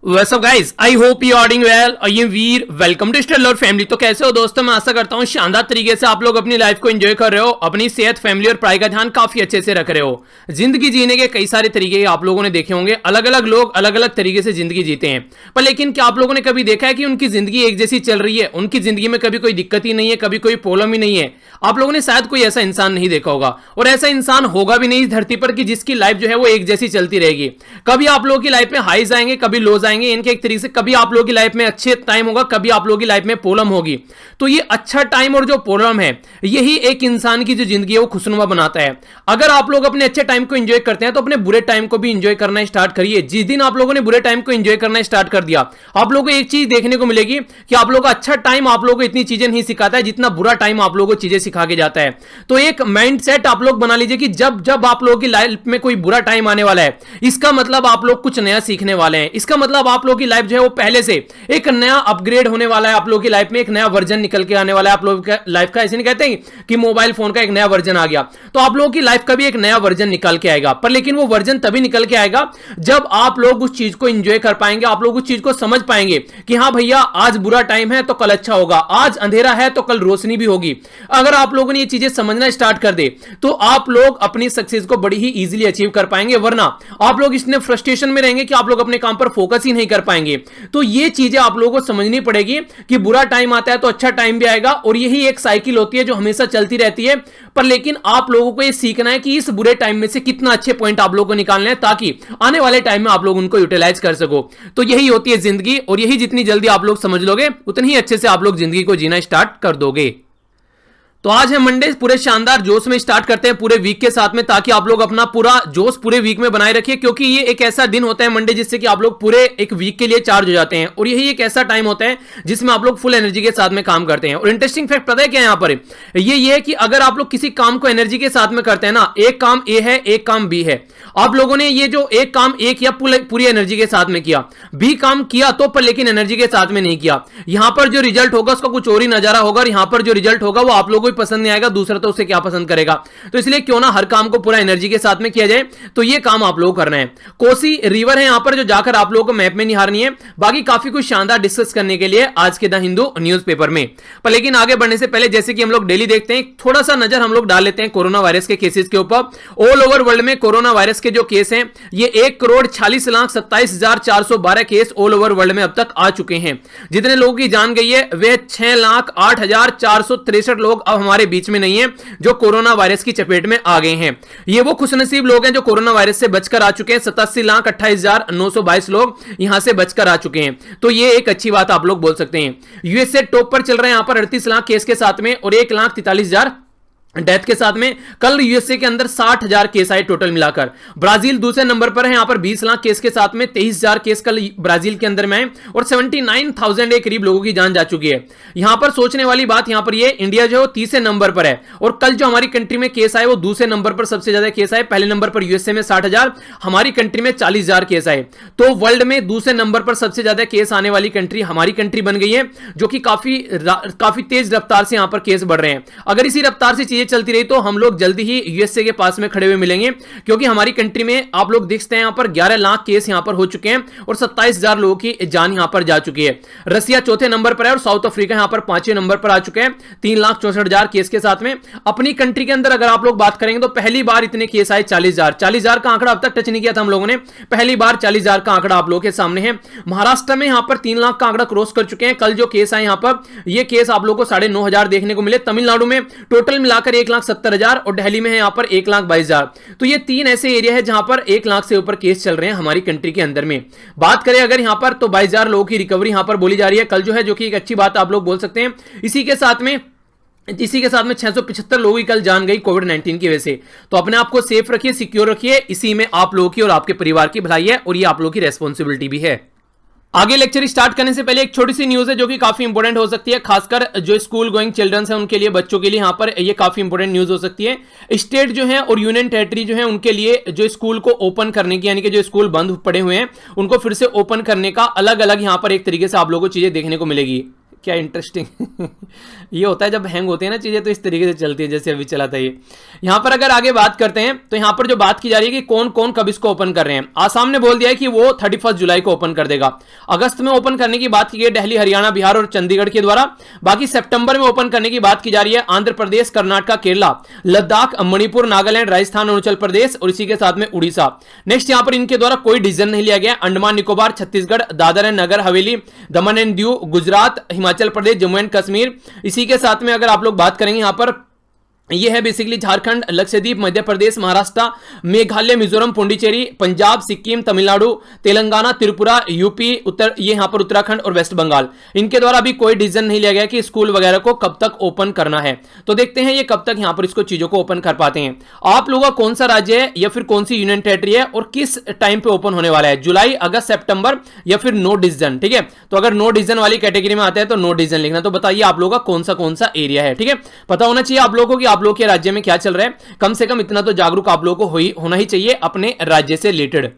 What's up guys? I hope you are doing well. I am Veer. Welcome to stellar family. तो कैसे हो दोस्तों? मैं आशा करता हूँ शानदार तरीके से आप लोग अपनी लाइफ को एंजॉय कर रहे हो, अपनी सेहत, फैमिली और पढ़ाई का ध्यान काफी अच्छे से रख रहे हो। जिंदगी जीने के कई सारे तरीके आप लोगों ने देखे होंगे। अलग अलग लोग अलग अलग तरीके से जिंदगी जीते हैं, पर लेकिन क्या आप लोगों ने कभी देखा है कि उनकी जिंदगी एक जैसी चल रही है? उनकी जिंदगी में कभी कोई दिक्कत ही नहीं है, कभी कोई प्रॉब्लम ही नहीं है। आप लोगों ने शायद कोई ऐसा इंसान नहीं देखा होगा, और ऐसा इंसान होगा भी नहीं इस धरती पर कि जिसकी लाइफ जो है वो एक जैसी चलती रहेगी। कभी आप लोगों की लाइफ में हाईज आएंगे, कभी लोज आएंगे। इनके एक तरीके से कभी आप लोगों की लाइफ में अच्छे टाइम होगा, कभी आप लोगों की लाइफ में प्रॉब्लम होगी। तो ये अच्छा टाइम और जो प्रॉब्लम है, यही एक इंसान की जो जिंदगी है वो खुशनुमा बनाता है। अगर आप लोग अपने अच्छे टाइम को एंजॉय करते हैं तो अपने बुरे टाइम को भी एंजॉय करना स्टार्ट करिए। जिस दिन आप लोगों ने बुरे टाइम को एंजॉय करना स्टार्ट कर दिया, आप लोगों को एक चीज देखने को मिलेगी कि आप लोगों का अच्छा टाइम आप लोगों को इतनी चीजें नहीं सिखाता है जितना बुरा टाइम आप लोगों को चीजें सिखा के जाता है। तो एक माइंड सेट आप लोग बना लीजिए कि जब जब आप लोगों की लाइफ में कोई बुरा टाइम आने वाला है, इसका मतलब आप लोग कुछ नया सीखने वाले हैं। इसका मतलब आप लोगों की लाइफ जो है वो पहले से एक नया अपग्रेड होने वाला है। आप लोगों की लाइफ में एक नया वर्जन निकल के आने वाला है। आप लोगों की लाइफ का ऐसे नहीं कहते हैं कि मोबाइल फोन का एक नया वर्जन आ गया, तो आप लोगों की लाइफ का भी एक नया वर्जन निकल के आएगा। पर लेकिन वो वर्जन तभी निकल के आएगा जब आप लोग उस चीज को एंजॉय कर पाएंगे, आप लोग उस चीज को समझ पाएंगे कि हाँ भैया, आज बुरा टाइम है तो कल अच्छा होगा, आज अंधेरा है तो कल रोशनी भी होगी। अगर आप लोगों ने ये चीजें समझना स्टार्ट कर दे तो आप लोग अपनी सक्सेस को बड़ी ही इजीली अचीव कर पाएंगे। वरना आप लोग इतने फ्रस्ट्रेशन में रहेंगे कि आप लोग अपने काम पर फोकस ही नहीं कर पाएंगे। तो ये चीजें आप लोगों को समझनी पड़ेगी कि बुरा टाइम आता है तो अच्छा टाइम भी आएगा, और यही एक साइकिल होती है जो हमेशा चलती रहती है। पर लेकिन आप लोगों को ये सीखना है कि इस बुरे टाइम में से कितना अच्छे पॉइंट आप लोगों को निकालने हैं, ताकि आने वाले टाइम में आप लोग उनको यूटिलाइज कर सको। तो यही होती है जिंदगी, और यही जितनी जल्दी आप लोग समझ लोगे उतनी ही अच्छे से आप लोग जिंदगी को जीना स्टार्ट कर दोगे। तो आज है मंडे, पूरे शानदार जोश में स्टार्ट करते हैं पूरे वीक के साथ में, ताकि आप लोग अपना पूरा जोश पूरे वीक में बनाए रखिए। क्योंकि ये एक ऐसा दिन होता है मंडे जिससे कि आप लोग पूरे एक वीक के लिए चार्ज हो जाते हैं, और यही एक ऐसा टाइम होता है जिसमें आप लोग फुल एनर्जी के साथ में काम करते हैं। और इंटरेस्टिंग फैक्ट पता है क्या है यहाँ पर? ये है कि अगर आप लोग किसी काम को एनर्जी के साथ में करते हैं ना, एक काम ए है, एक काम बी है, आप लोगों ने ये जो एक काम ए किया पूरी एनर्जी के साथ में किया, बी काम किया तो पर लेकिन एनर्जी के साथ में नहीं किया, यहां पर जो रिजल्ट होगा उसका कुछ और ही नजारा होगा, और यहां पर जो रिजल्ट होगा वो आप लोगों को पसंद नहीं आएगा, दूसरा तो उसे क्या पसंद करेगा। तो इसलिए क्यों ना हर काम को पूरा एनर्जी के साथ में किया जाए। तो ये काम आप लोग करना है। कोसी रिवर है यहां पर जो जाकर आप लोगों को मैप में निहारनी है। बाकी काफी कुछ शानदार डिस्कस करने के लिए आज के द हिंदू न्यूज़पेपर में। पर लेकिन आगे बढ़ने से पहले, जैसे कि हम लोग डेली देखते हैं, थोड़ा सा नजर हम लोग डाल लेते हैं कोरोना वायरस के केसेस के ऊपर। ऑल ओवर वर्ल्ड में कोरोना वायरस के जो केस हैं, ये 1,46,27,412 केस ऑल ओवर वर्ल्ड में अब तक आ चुके हैं। जितने लोगों की जान गई है वे 6,08,463 लोग अब हमारे बीच में नहीं है जो कोरोना वायरस की चपेट में आ गए हैं। ये वो खुशनसीब लोग हैं जो कोरोना वायरस से बचकर आ चुके हैं। 87,28,922 लोग यहां से बचकर आ चुके हैं। तो ये एक अच्छी बात आप लोग बोल सकते हैं। यूएसए टॉप पर चल रहे हैं यहां पर 38 लाख केस के साथ में, और 1,43,000 डेथ के साथ में। कल यूएसए के अंदर 60,000 केस आए टोटल मिलाकर। ब्राजील दूसरे नंबर पर है यहां पर 20 लाख केस के साथ में, 23,000 केस कल ब्राजील के अंदर में आए, और 79,000 के करीब लोगों की जान जा चुकी है। यहां पर सोचने वाली बात यहां पर ये, इंडिया जो है तीसरे नंबर पर है, और कल जो हमारी कंट्री में केस आए वो दूसरे नंबर पर सबसे ज्यादा केस आए। पहले नंबर पर यूएसए में 60,000, हमारी कंट्री में 40,000 केस आए। तो वर्ल्ड में दूसरे नंबर पर सबसे ज्यादा केस आने वाली कंट्री हमारी कंट्री बन गई है, जो कि काफी तेज रफ्तार से यहां पर केस बढ़ रहे हैं। अगर इसी रफ्तार से चलती रही तो हम लोग जल्दी ही यूएसए के पास में खड़े हुए मिलेंगे, क्योंकि हमारी कंट्री में आप लोग देखते हैं यहां पर 11 लाख केस यहां पर हो चुके हैं, और 27,000 लोगों की जान यहां पर जा चुकी है। रसिया चौथे नंबर पर है, और साउथ अफ्रीका यहां पर 5वें नंबर पर आ चुके हैं 3,64,000 केस के साथ में। अपनी कंट्री के अंदर अगर आप लोग बात करेंगे तो पहली बार इतने केस आए 40,000 का आंकड़ा अब तक टच नहीं किया था हम लोगों ने, पहली बार 40,000 का आंकड़ा आप लोगों के सामने है। महाराष्ट्र में यहां पर 3 लाख का आंकड़ा क्रॉस कर चुके हैं। कल जो केस आए यहां पर, ये केस आप लोगों को 9,500 देखने को मिले। तमिलनाडु में टोटल मिलाकर 1,70,000, और दिल्ली में है यहां पर 1,22,000। तो ये 3 ऐसे एरिया है जहां पर 1 लाख से ऊपर केस चल रहे हैं हमारी कंट्री के अंदर में। बात करें अगर यहां पर, तो 22,000 लोगों की रिकवरी यहां पर बोली जा रही है कल जो है, जो कि एक अच्छी बात आप लोग बोल सकते हैं। इसी के साथ में 675 लोगों की कल जान गई कोविड-19 की वजह से। तो अपने आप को सेफ रखिए, सिक्योर रखिए, इसी में आप लोगों की और आपके परिवार की भलाई है, और ये आप लोगों की रेस्पॉन्सिबिलिटी भी है। आगे लेक्चर स्टार्ट करने से पहले एक छोटी सी न्यूज है जो कि काफी इंपॉर्टेंट हो सकती है, खासकर जो स्कूल गोइंग चिल्ड्रंस हैं उनके लिए, बच्चों के लिए यहां पर ये काफी इंपॉर्टेंट न्यूज हो सकती है। स्टेट जो है और यूनियन टेरिटरी जो है उनके लिए जो स्कूल को ओपन करने की, यानी कि जो स्कूल बंद पड़े हुए हैं उनको फिर से ओपन करने का अलग अलग यहां पर एक तरीके से आप लोगों को चीजें देखने को मिलेगी। क्या इंटरेस्टिंग ये होता है जब हैंग होती है ना चीजें, तो इस तरीके से चलती है जैसे अभी चला था ये। यहां पर अगर आगे बात करते हैं तो यहां पर जो बात की जा रही है कि कौन कौन कब इसको ओपन कर रहे हैं। आसाम ने बोल दिया है कि वो 31 जुलाई को ओपन कर देगा। अगस्त में ओपन करने की बात की गई दिल्ली, हरियाणा, बिहार और चंडीगढ़ के द्वारा। बाकी सितंबर में ओपन करने की बात की जा रही है आंध्र प्रदेश, कर्नाटक, केरला, लद्दाख, मणिपुर, नागालैंड, राजस्थान, अरुणाचल प्रदेश और इसी के साथ में उड़ीसा। नेक्स्ट यहां पर इनके द्वारा कोई डिसीजन नहीं लिया गया। Andaman Nicobar, Chhattisgarh, Dadar and Nagar Haveli, Daman and Diu, Gujarat, Himachal Pradesh, Jammu and Kashmir. इसी के साथ में अगर आप लोग बात करेंगे यहां पर ये है बेसिकली झारखंड, लक्षद्वीप, मध्य प्रदेश, महाराष्ट्र, मेघालय, मिजोरम, पुडुचेरी, पंजाब, सिक्किम, तमिलनाडु, तेलंगाना, त्रिपुरा, यूपी, उत्तर ये यहां पर उत्तराखंड और वेस्ट बंगाल। इनके द्वारा अभी कोई डिसीजन नहीं लिया गया कि स्कूल वगैरह को कब तक ओपन करना है। तो देखते हैं ये कब तक यहां पर इसको चीजों को ओपन कर पाते हैं। आप लोगों का कौन सा राज्य है या फिर कौन सी यूनियन टेरिटरी है और किस टाइम पे ओपन होने वाला है, जुलाई, अगस्त, सितंबर या फिर नो डिसीजन। ठीक है, तो अगर नो डिसीजन वाली कैटेगरी में आता है तो नो डिसीजन लिखना। तो बताइए आप लोगों का कौन सा एरिया है। ठीक है, पता होना चाहिए आप लोगों को कि आप लोग के राज्य में क्या चल रहा है। कम से कम इतना तो जागरूक आप लोगों को होना ही चाहिए अपने राज्य से रिलेटेड।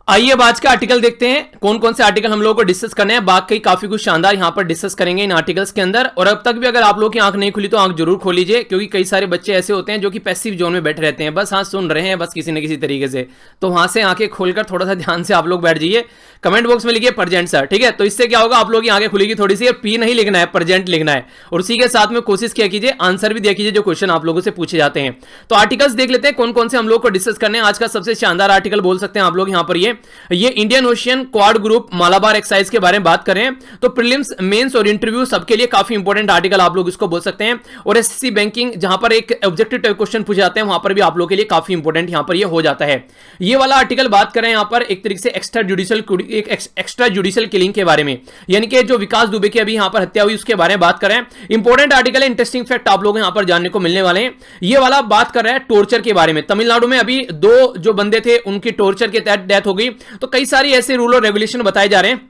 आइए अब आज का आर्टिकल देखते हैं कौन कौन से आर्टिकल हम लोगों को डिस्कस करने हैं। बाकी काफी कुछ शानदार यहां पर डिस्कस करेंगे इन आर्टिकल्स के अंदर। और अब तक भी अगर आप लोग की आंख नहीं खुली तो आंख जरूर खोल लीजिए, क्योंकि कई सारे बच्चे ऐसे होते हैं जो कि पैसिव जोन में बैठे रहते हैं, बस हाँ सुन रहे हैं बस किसी न किसी तरीके से। तो वहां से आंखें खोलकर थोड़ा सा ध्यान से आप लोग बैठ जाइए। कमेंट बॉक्स में लिखिए प्रेजेंट सर। ठीक है, तो इससे क्या होगा, आप लोग की आंखें खुलेगी थोड़ी सी। पी नहीं लिखना है, प्रेजेंट लिखना है। और उसी के साथ में कोशिश किया कीजिए आंसर भी दिया कीजिए जो क्वेश्चन आप लोगों से पूछे जाते हैं। तो आर्टिकल्स देख लेते हैं कौन कौन से हम लोग को डिस्कस करने हैं। आज का सबसे शानदार आर्टिकल बोल सकते हैं आप लोग यहां पर ये Indian ocean quad group Malabar exercise के बारे में बात करें तो प्रीलिम्स, मेंस और इंटरव्यू सबके लिए काफी इंपॉर्टेंट आर्टिकल आप लोग इसको बोल सकते हैं। और एसएससी बैंकिंग जहां पर एक ऑब्जेक्टिव टाइप क्वेश्चन पूछे जाते हैं वहां पर भी आप लोग के लिए काफी इंपॉर्टेंट यहां पर ये हो जाता है। ये वाला आर्टिकल बात करें यहां पर एक तरीके से एक्स्ट्रा जुडिशियल किलिंग के बारे में, यानी कि जो विकास दुबे की अभी यहां पर हत्या हुई उसके बारे में बात करें। इंपॉर्टेंट आर्टिकल है, इंटरेस्टिंग फैक्ट आप लोग यहां पर जानने को मिलने वाले हैं। ये वाला बात कर रहा है टॉर्चर के बारे में। तमिलनाडु में अभी 2 जो बंदे थे उनकी टॉर्चर के तहत डेथ हो गई। तो कई सारी ऐसे रूल और रेगुलेशन बताए जा रहे हैं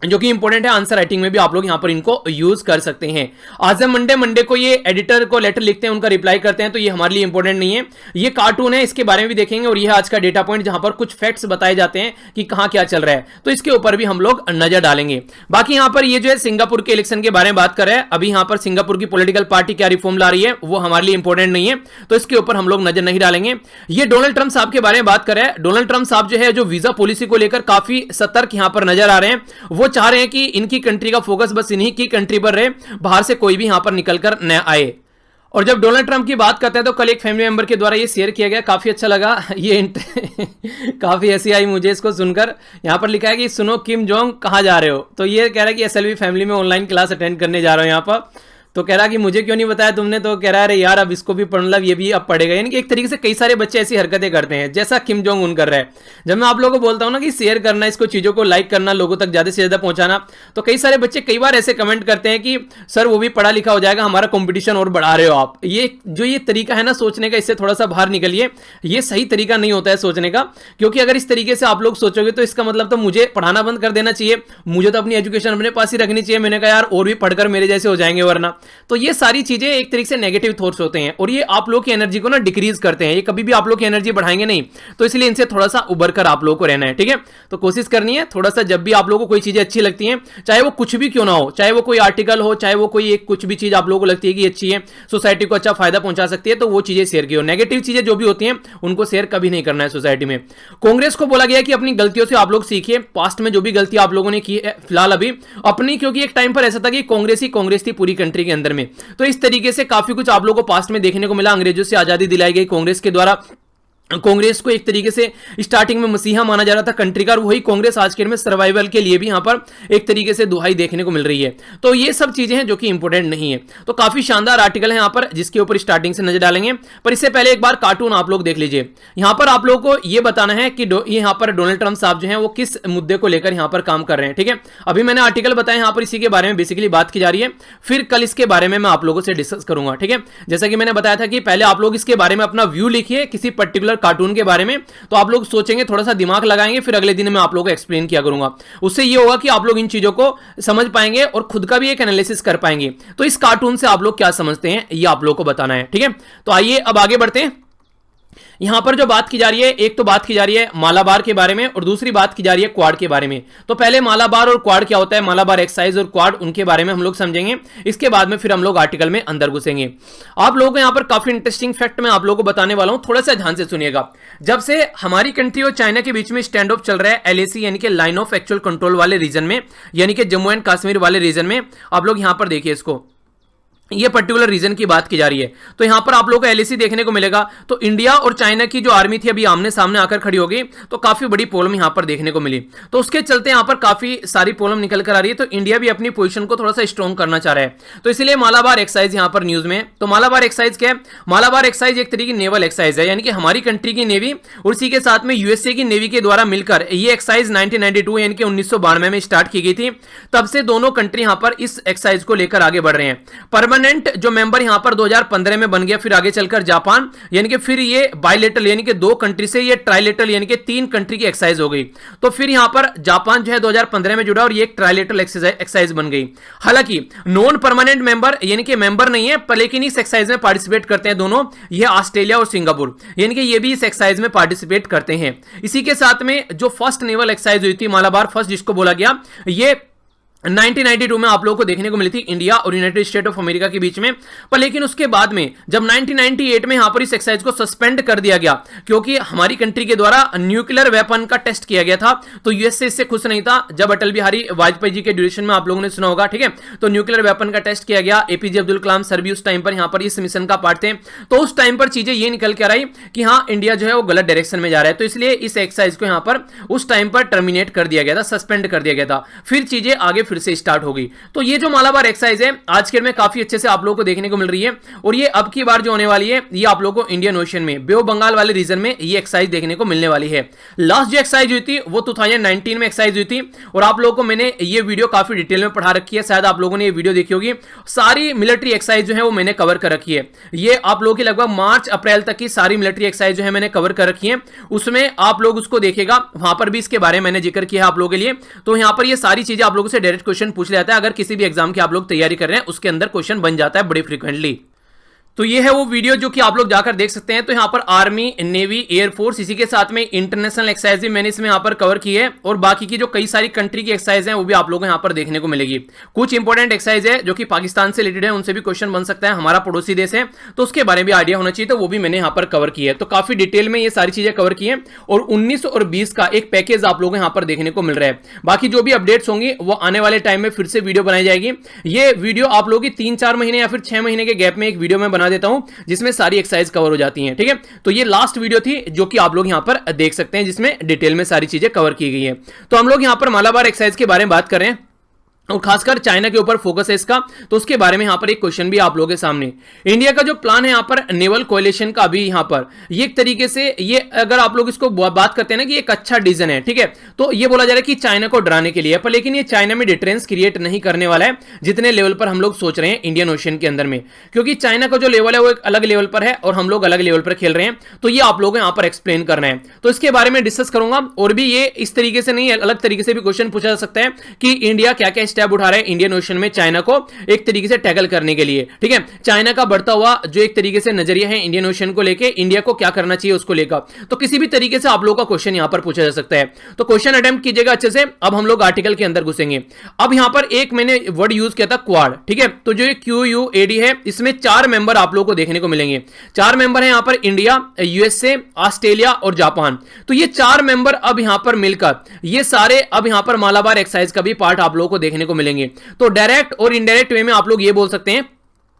जो कि इंपॉर्टेंट है। आंसर राइटिंग में भी आप लोग यहां पर इनको यूज कर सकते हैं। आज हम मंडे को ये एडिटर को लेटर लिखते हैं, उनका रिप्लाई करते हैं, तो ये हमारे लिए इंपॉर्टेंट नहीं है। ये कार्टून है, इसके बारे में भी देखेंगे। और ये आज का डेटा पॉइंट जहां पर कुछ फैक्ट्स बताए जाते हैं कि कहां क्या चल रहा है, तो इसके ऊपर भी हम लोग नजर डालेंगे। बाकी यहां पर ये जो है सिंगापुर के इलेक्शन के बारे में बात कर रहे हैं। अभी यहां पर सिंगापुर की पॉलिटिकल पार्टी क्या रिफॉर्म ला रही है वो हमारे लिए इंपॉर्टेंट नहीं है, तो इसके ऊपर हम लोग नजर नहीं डालेंगे। ये डोनाल्ड ट्रंप साहब के बारे में बात कर रहे हैं। डोनाल्ड ट्रंप साहब जो है जो वीजा पॉलिसी को लेकर काफी सतर्क यहां पर नजर आ रहे हैं। वो चाह रहे हैं कि की कंट्री का फोकस बस इन्हीं की कंट्री पर रहे, बाहर से कोई भी यहां पर निकलकर न आए। और जब डोनाल्ड ट्रंप की बात करते हैं तो कल एक फैमिली मेंबर के द्वारा ये शेयर किया गया, काफी अच्छा लगा ये काफी हंसी आई मुझे इसको सुनकर। यहां पर लिखा है कि सुनो किम जोंग कहां जा रहे हो, तो ये कह रहा है कि एसएलवी फैमिली में ऑनलाइन क्लास अटेंड करने जा रहा हूं यहां पर। तो कह रहा कि मुझे क्यों नहीं बताया तुमने, तो कह रहा है अरे यार अब इसको भी मतलब ये भी अब पढ़ेगा। यानी कि एक तरीके से कई सारे बच्चे ऐसी हरकतें करते हैं जैसा किम जोंग उन कर रहा है। जब मैं आप लोगों को बोलता हूं ना कि शेयर करना, इसको चीजों को लाइक करना, लोगों तक ज्यादा से ज्यादा पहुंचाना, तो कई सारे बच्चे कई बार ऐसे कमेंट करते हैं कि सर वो भी पढ़ा लिखा हो जाएगा, हमारा कॉम्पिटिशन और बढ़ा रहे हो आप। ये तरीका है ना सोचने का, इससे थोड़ा सा बाहर निकलिए। ये सही तरीका नहीं होता है सोचने का, क्योंकि अगर इस तरीके से आप लोग सोचोगे तो इसका मतलब तो मुझे पढ़ाना बंद कर देना चाहिए, मुझे तो अपनी एजुकेशन अपने पास ही रखनी चाहिए। मैंने कहा यार और भी पढ़कर मेरे जैसे हो जाएंगे वरना। तो ये सारी चीजें एक तरीके से नेगेटिव थॉट्स होते हैं और ये आप लोग की एनर्जी को ना डिक्रीज करते हैं। ये कभी भी आप लोग की एनर्जी बढ़ाएंगे नहीं, तो इसलिए इनसे थोड़ा सा उबर कर आप लोगों को रहना है। ठीक है, तो कोशिश करनी है थोड़ा सा, जब भी आप लोगों को कोई चीजें अच्छी लगती हैं, चाहे वो कुछ भी क्यों ना हो, चाहे वो कोई आर्टिकल हो, चाहे वो कोई एक कुछ भी चीज आप लोगों को लगती है कि अच्छी है, सोसाइटी को अच्छा फायदा पहुंचा सकती है, तो वो चीजें शेयर की हो। नेगेटिव चीजें जो भी होती हैं उनको शेयर कभी नहीं करना है सोसाइटी में। कांग्रेस को बोला गया कि अपनी गलतियों से आप लोग सीखिए। पास्ट में जो भी गलती आप लोगों ने की है फिलहाल अभी अपनी, क्योंकि एक टाइम पर ऐसा था कि कांग्रेस थी पूरी कंट्री के अंदर में, तो इस तरीके से काफी कुछ आप लोगों को पास्ट में देखने को मिला। अंग्रेजों से आजादी दिलाई गई कांग्रेस के द्वारा। कांग्रेस को एक तरीके से स्टार्टिंग में मसीहा माना जा रहा था कंट्री का, और वही कांग्रेस आज के में सर्वाइवल के लिए भी यहां पर एक तरीके से दुहाई देखने को मिल रही है। तो ये सब चीजें हैं जो कि इंपॉर्टेंट नहीं है। तो काफी शानदार आर्टिकल है यहां पर जिसके ऊपर स्टार्टिंग से नजर डालेंगे, पर इससे पहले एक बार कार्टून आप लोग देख लीजिए। यहां पर आप लोगों को यह बताना है कि यहां पर डोनाल्ड ट्रंप साहब जो है वो किस मुद्दे को लेकर यहां पर काम कर रहे हैं। ठीक है, अभी मैंने आर्टिकल बताया यहां पर, इसी के बारे में बेसिकली बात की जा रही है। फिर कल इसके बारे में मैं आप लोगों से डिस्कस करूंगा। ठीक है, जैसा कि मैंने बताया था कि पहले आप लोग इसके बारे में अपना व्यू लिखिए किसी पर्टिकुलर कार्टून के बारे में, तो आप लोग सोचेंगे, थोड़ा सा दिमाग लगाएंगे, फिर अगले दिन मैं आप लोगों को एक्सप्लेन किया करूंगा। उससे ये होगा कि आप लोग इन चीजों को समझ पाएंगे और खुद का भी एक एनालिसिस कर पाएंगे। तो इस कार्टून से आप लोग क्या समझते हैं ये आप लोग को बताना है। ठीक है, तो आइए अब आगे बढ़ते हैं। यहां पर जो बात की जा रही है, एक तो बात की जा रही है मालाबार के बारे में और दूसरी बात की जा रही है क्वाड के बारे में। तो पहले मालाबार और क्वाड क्या होता है, मालाबार एक्सरसाइज और क्वाड, उनके बारे में हम लोग समझेंगे। इसके बाद में फिर हम लोग आर्टिकल में अंदर घुसेंगे। आप लोगों को यहां पर काफी इंटरेस्टिंग फैक्ट मैं आप लोगों को बताने वाला हूं, थोड़ा सा ध्यान से सुनिएगा। जब से हमारी कंट्री और चाइना के बीच में स्टैंड ऑफ चल रहा है, एलएसी यानी कि लाइन ऑफ एक्चुअल कंट्रोल वाले रीजन में, यानी कि जम्मू एंड कश्मीर वाले रीजन में, आप लोग यहां पर देखिए इसको, ये पर्टिकुलर रीजन की बात की जा रही है। तो यहां पर आप लोगों को एलएसी देखने को मिलेगा। तो इंडिया और चाइना की जो आर्मी थी अभी आमने सामने आकर खड़ी हो गई, तो काफी बड़ी प्रॉब्लम यहां पर देखने को मिली। तो उसके चलते यहां पर काफी सारी प्रॉब्लम निकल कर आ रही है। तो इंडिया भी अपनी पोजीशन को थोड़ा सा स्ट्रॉन्ग करना चाह रहा है, तो इसलिए मालाबार एक्सरसाइज यहां पर न्यूज में। तो मालाबार एक्सरसाइज क्या है, मालाबार एक्सरसाइज एक तरीके की नेवल एक्सरसाइज है, यानी कि हमारी कंट्री की नेवी और इसी के साथ में यूएसए की नेवी के द्वारा मिलकर ये एक्सरसाइज 1992 यानी कि 1992 में स्टार्ट की गई थी। तब से दोनों कंट्री यहां पर इस एक्सरसाइज को लेकर आगे बढ़ रहे हैं। परमानेंट जो मेंबर यहां पर 2015 में बन गया, फिर आगे चलकर जापान, यानी कि फिर ये बायलेटरल यानी कि 2 कंट्री से ये ट्राइलेटरल यानी कि 3 कंट्री की एक्सरसाइज हो गई। तो फिर यहां पर जापान जो है 2015 में जुड़ा और ये एक ट्राइलेटरल एक्सरसाइज बन गई। हालांकि नॉन परमानेंट मेंबर यानी कि मेंबर नहीं है पर लेकिन इस एक्सरसाइज में पार्टिसिपेट करते हैं दोनों, ये ऑस्ट्रेलिया और सिंगापुर, यानी कि ये भी इस एक्सरसाइज में पार्टिसिपेट करते हैं। इसी के साथ में जो फर्स्ट नेवल एक्सरसाइज हुई थी मालाबार फर्स्ट जिसको बोला गया, ये 1992 में आप लोगों को देखने को मिली थी इंडिया और यूनाइटेड स्टेट ऑफ अमेरिका के बीच में। पर लेकिन उसके बाद में जब 1998 में यहां पर इस एक्सरसाइज को सस्पेंड कर दिया गया, क्योंकि हमारी कंट्री के द्वारा न्यूक्लियर वेपन का टेस्ट किया गया था, तो यूएसए इससे खुश नहीं था। जब अटल बिहारी वाजपेयी जी के ड्यूरेशन में आप लोगों ने सुना होगा, ठीक है, तो न्यूक्लियर वेपन का टेस्ट किया गया। एपीजे अब्दुल कलाम सर भी उस टाइम पर यहां पर इस मिशन का पार्ट थे। तो उस टाइम पर चीजें ये निकल के आ रही कि हाँ इंडिया जो है वो गलत डायरेक्शन में जा रहा है, तो इसलिए इस एक्सरसाइज को यहां पर उस टाइम पर टर्मिनेट कर दिया गया था, सस्पेंड कर दिया गया था। फिर चीजें आगे फिर से स्टार्ट हो गई। तो ये जो मालाबार एक्सरसाइज है आज के में काफी अच्छे से आप लोगों को देखने को मिल रही है, और ये अब की बार जो होने वाली है ये आप लोगों को इंडियन ओशन में बे ऑफ बंगाल वाले रीजन में ये एक्सरसाइज देखने को मिलने वाली है। लास्ट जो एक्सरसाइज हुई थी वो 2019 में एक्सरसाइज हुई थी, और आप लोगों को मैंने ये वीडियो काफी डिटेल में पढ़ा रखी है, शायद आप लोगों ने ये वीडियो देखी होगी। सारी मिलिट्री एक्सरसाइज जो है वो मैंने कवर कर रखी है। ये आप लोगों की लगभग मार्च अप्रैल तक की सारी मिलिट्री एक्सरसाइज जो है मैंने कवर कर रखी है, उसमें आप लोग उसको देखेगा, वहां पर भी इसके बारे में मैंने जिक्र किया है आप लोगों के लिए। तो यहां पर ये सारी चीजें आप लोगों से डायरेक्ट क्वेश्चन पूछ लिया जाता है, अगर किसी भी एग्जाम आप लोग तैयारी कर रहे हैं उसके अंदर क्वेश्चन बन जाता है बड़ी फ्रीक्वेंटली। तो ये है वो वीडियो जो कि आप लोग जाकर देख सकते हैं। तो यहाँ पर आर्मी, नेवी, एयरफोर्स, इसी के साथ में इंटरनेशनल एक्सरसाइज भी मैंने इसमें यहाँ पर कवर की है, और बाकी की जो कई सारी कंट्री की एक्सरसाइज हैं वो भी आप लोगों को यहाँ पर देखने को मिलेगी। कुछ इंपॉर्टेंट एक्सरसाइज है जो कि पाकिस्तान से रिलेटेड है, उनसे भी क्वेश्चन बन सकता है, हमारा पड़ोसी देश है, तो उसके बारे में भी आइडिया होना चाहिए, तो वो भी मैंने यहाँ पर कवर की है। तो काफी डिटेल में ये सारी चीजें कवर की है, और 19 और 20 का एक पैकेज आप लोगों को यहाँ पर देखने को मिल रहा है। बाकी जो भी अपडेट्स होंगी वो आने वाले टाइम में फिर से वीडियो बनाई जाएगी। ये वीडियो आप लोगों की 3-4 महीने या फिर 6 महीने के गैप में एक वीडियो में बना देता हूं, जिसमें सारी एक्सरसाइज कवर हो जाती हैं, ठीक है। तो ये लास्ट वीडियो थी जो कि आप लोग यहां पर देख सकते हैं, जिसमें डिटेल में सारी चीजें कवर की गई है। तो हम लोग यहां पर मालाबार एक्सरसाइज के बारे में बात कर रहे हैं, और खासकर चाइना के ऊपर फोकस है इसका, तो उसके बारे में यहां पर एक क्वेश्चन भी आप लोगों के सामने। इंडिया का जो प्लान है यहां पर नेवल कोएलिशन का, अभी यहां पर ये एक तरीके से ये अगर आप लोग इसको बात करते हैं ना कि एक अच्छा डिसीजन है, ठीक है, तो ये बोला जा रहा है कि चाइना को डराने के लिए, पर लेकिन ये चाइना में डिटरेंस क्रिएट नहीं करने वाला है जितने लेवल पर हम लोग सोच रहे हैं इंडियन ओशन के अंदर में, क्योंकि चाइना का जो लेवल है वो एक अलग लेवल पर है और हम लोग अलग लेवल पर खेल रहे हैं। तो ये आप लोगों को यहां पर एक्सप्लेन करना है, तो इसके बारे में डिस्कस करूंगा। और भी ये इस तरीके से नहीं, अलग तरीके से भी क्वेश्चन पूछा जा सकता है कि इंडिया क्या क्या स्टेप उठा रहा है इंडियन ओशन में चाइना को एक तरीके से टैकल करने के लिए, ठीक है। चाइना का बढ़ता हुआ जो एक तरीके से नजरिया है इंडियन ओशन को लेके, इंडिया को क्या करना चाहिए उसको लेकर, तो किसी भी तरीके से आप लोगों का क्वेश्चन यहां पर पूछा जा सकता है। तो क्वेश्चन अटेम्प्ट कीजिएगा अच्छे से। अब हम लोग आर्टिकल के अंदर घुसेंगे। अब यहां पर एक मैंने वर्ड यूज किया था क्वाड, ठीक है, तो जो QUAD है इसमें 4 मेंबर आप लोगों को देखने को मिलेंगे। 4 मेंबर है यहां पर इंडिया, यूएसए, ऑस्ट्रेलिया और जापान। तो ये 4 मेंबर अब यहां पर मिलकर ये सारे अब यहां पर मालाबार एक्सरसाइज का भी पार्ट आप लोगों को देखने को मिलेंगे। तो डायरेक्ट और इनडायरेक्ट वे में आप लोग ये बोल सकते हैं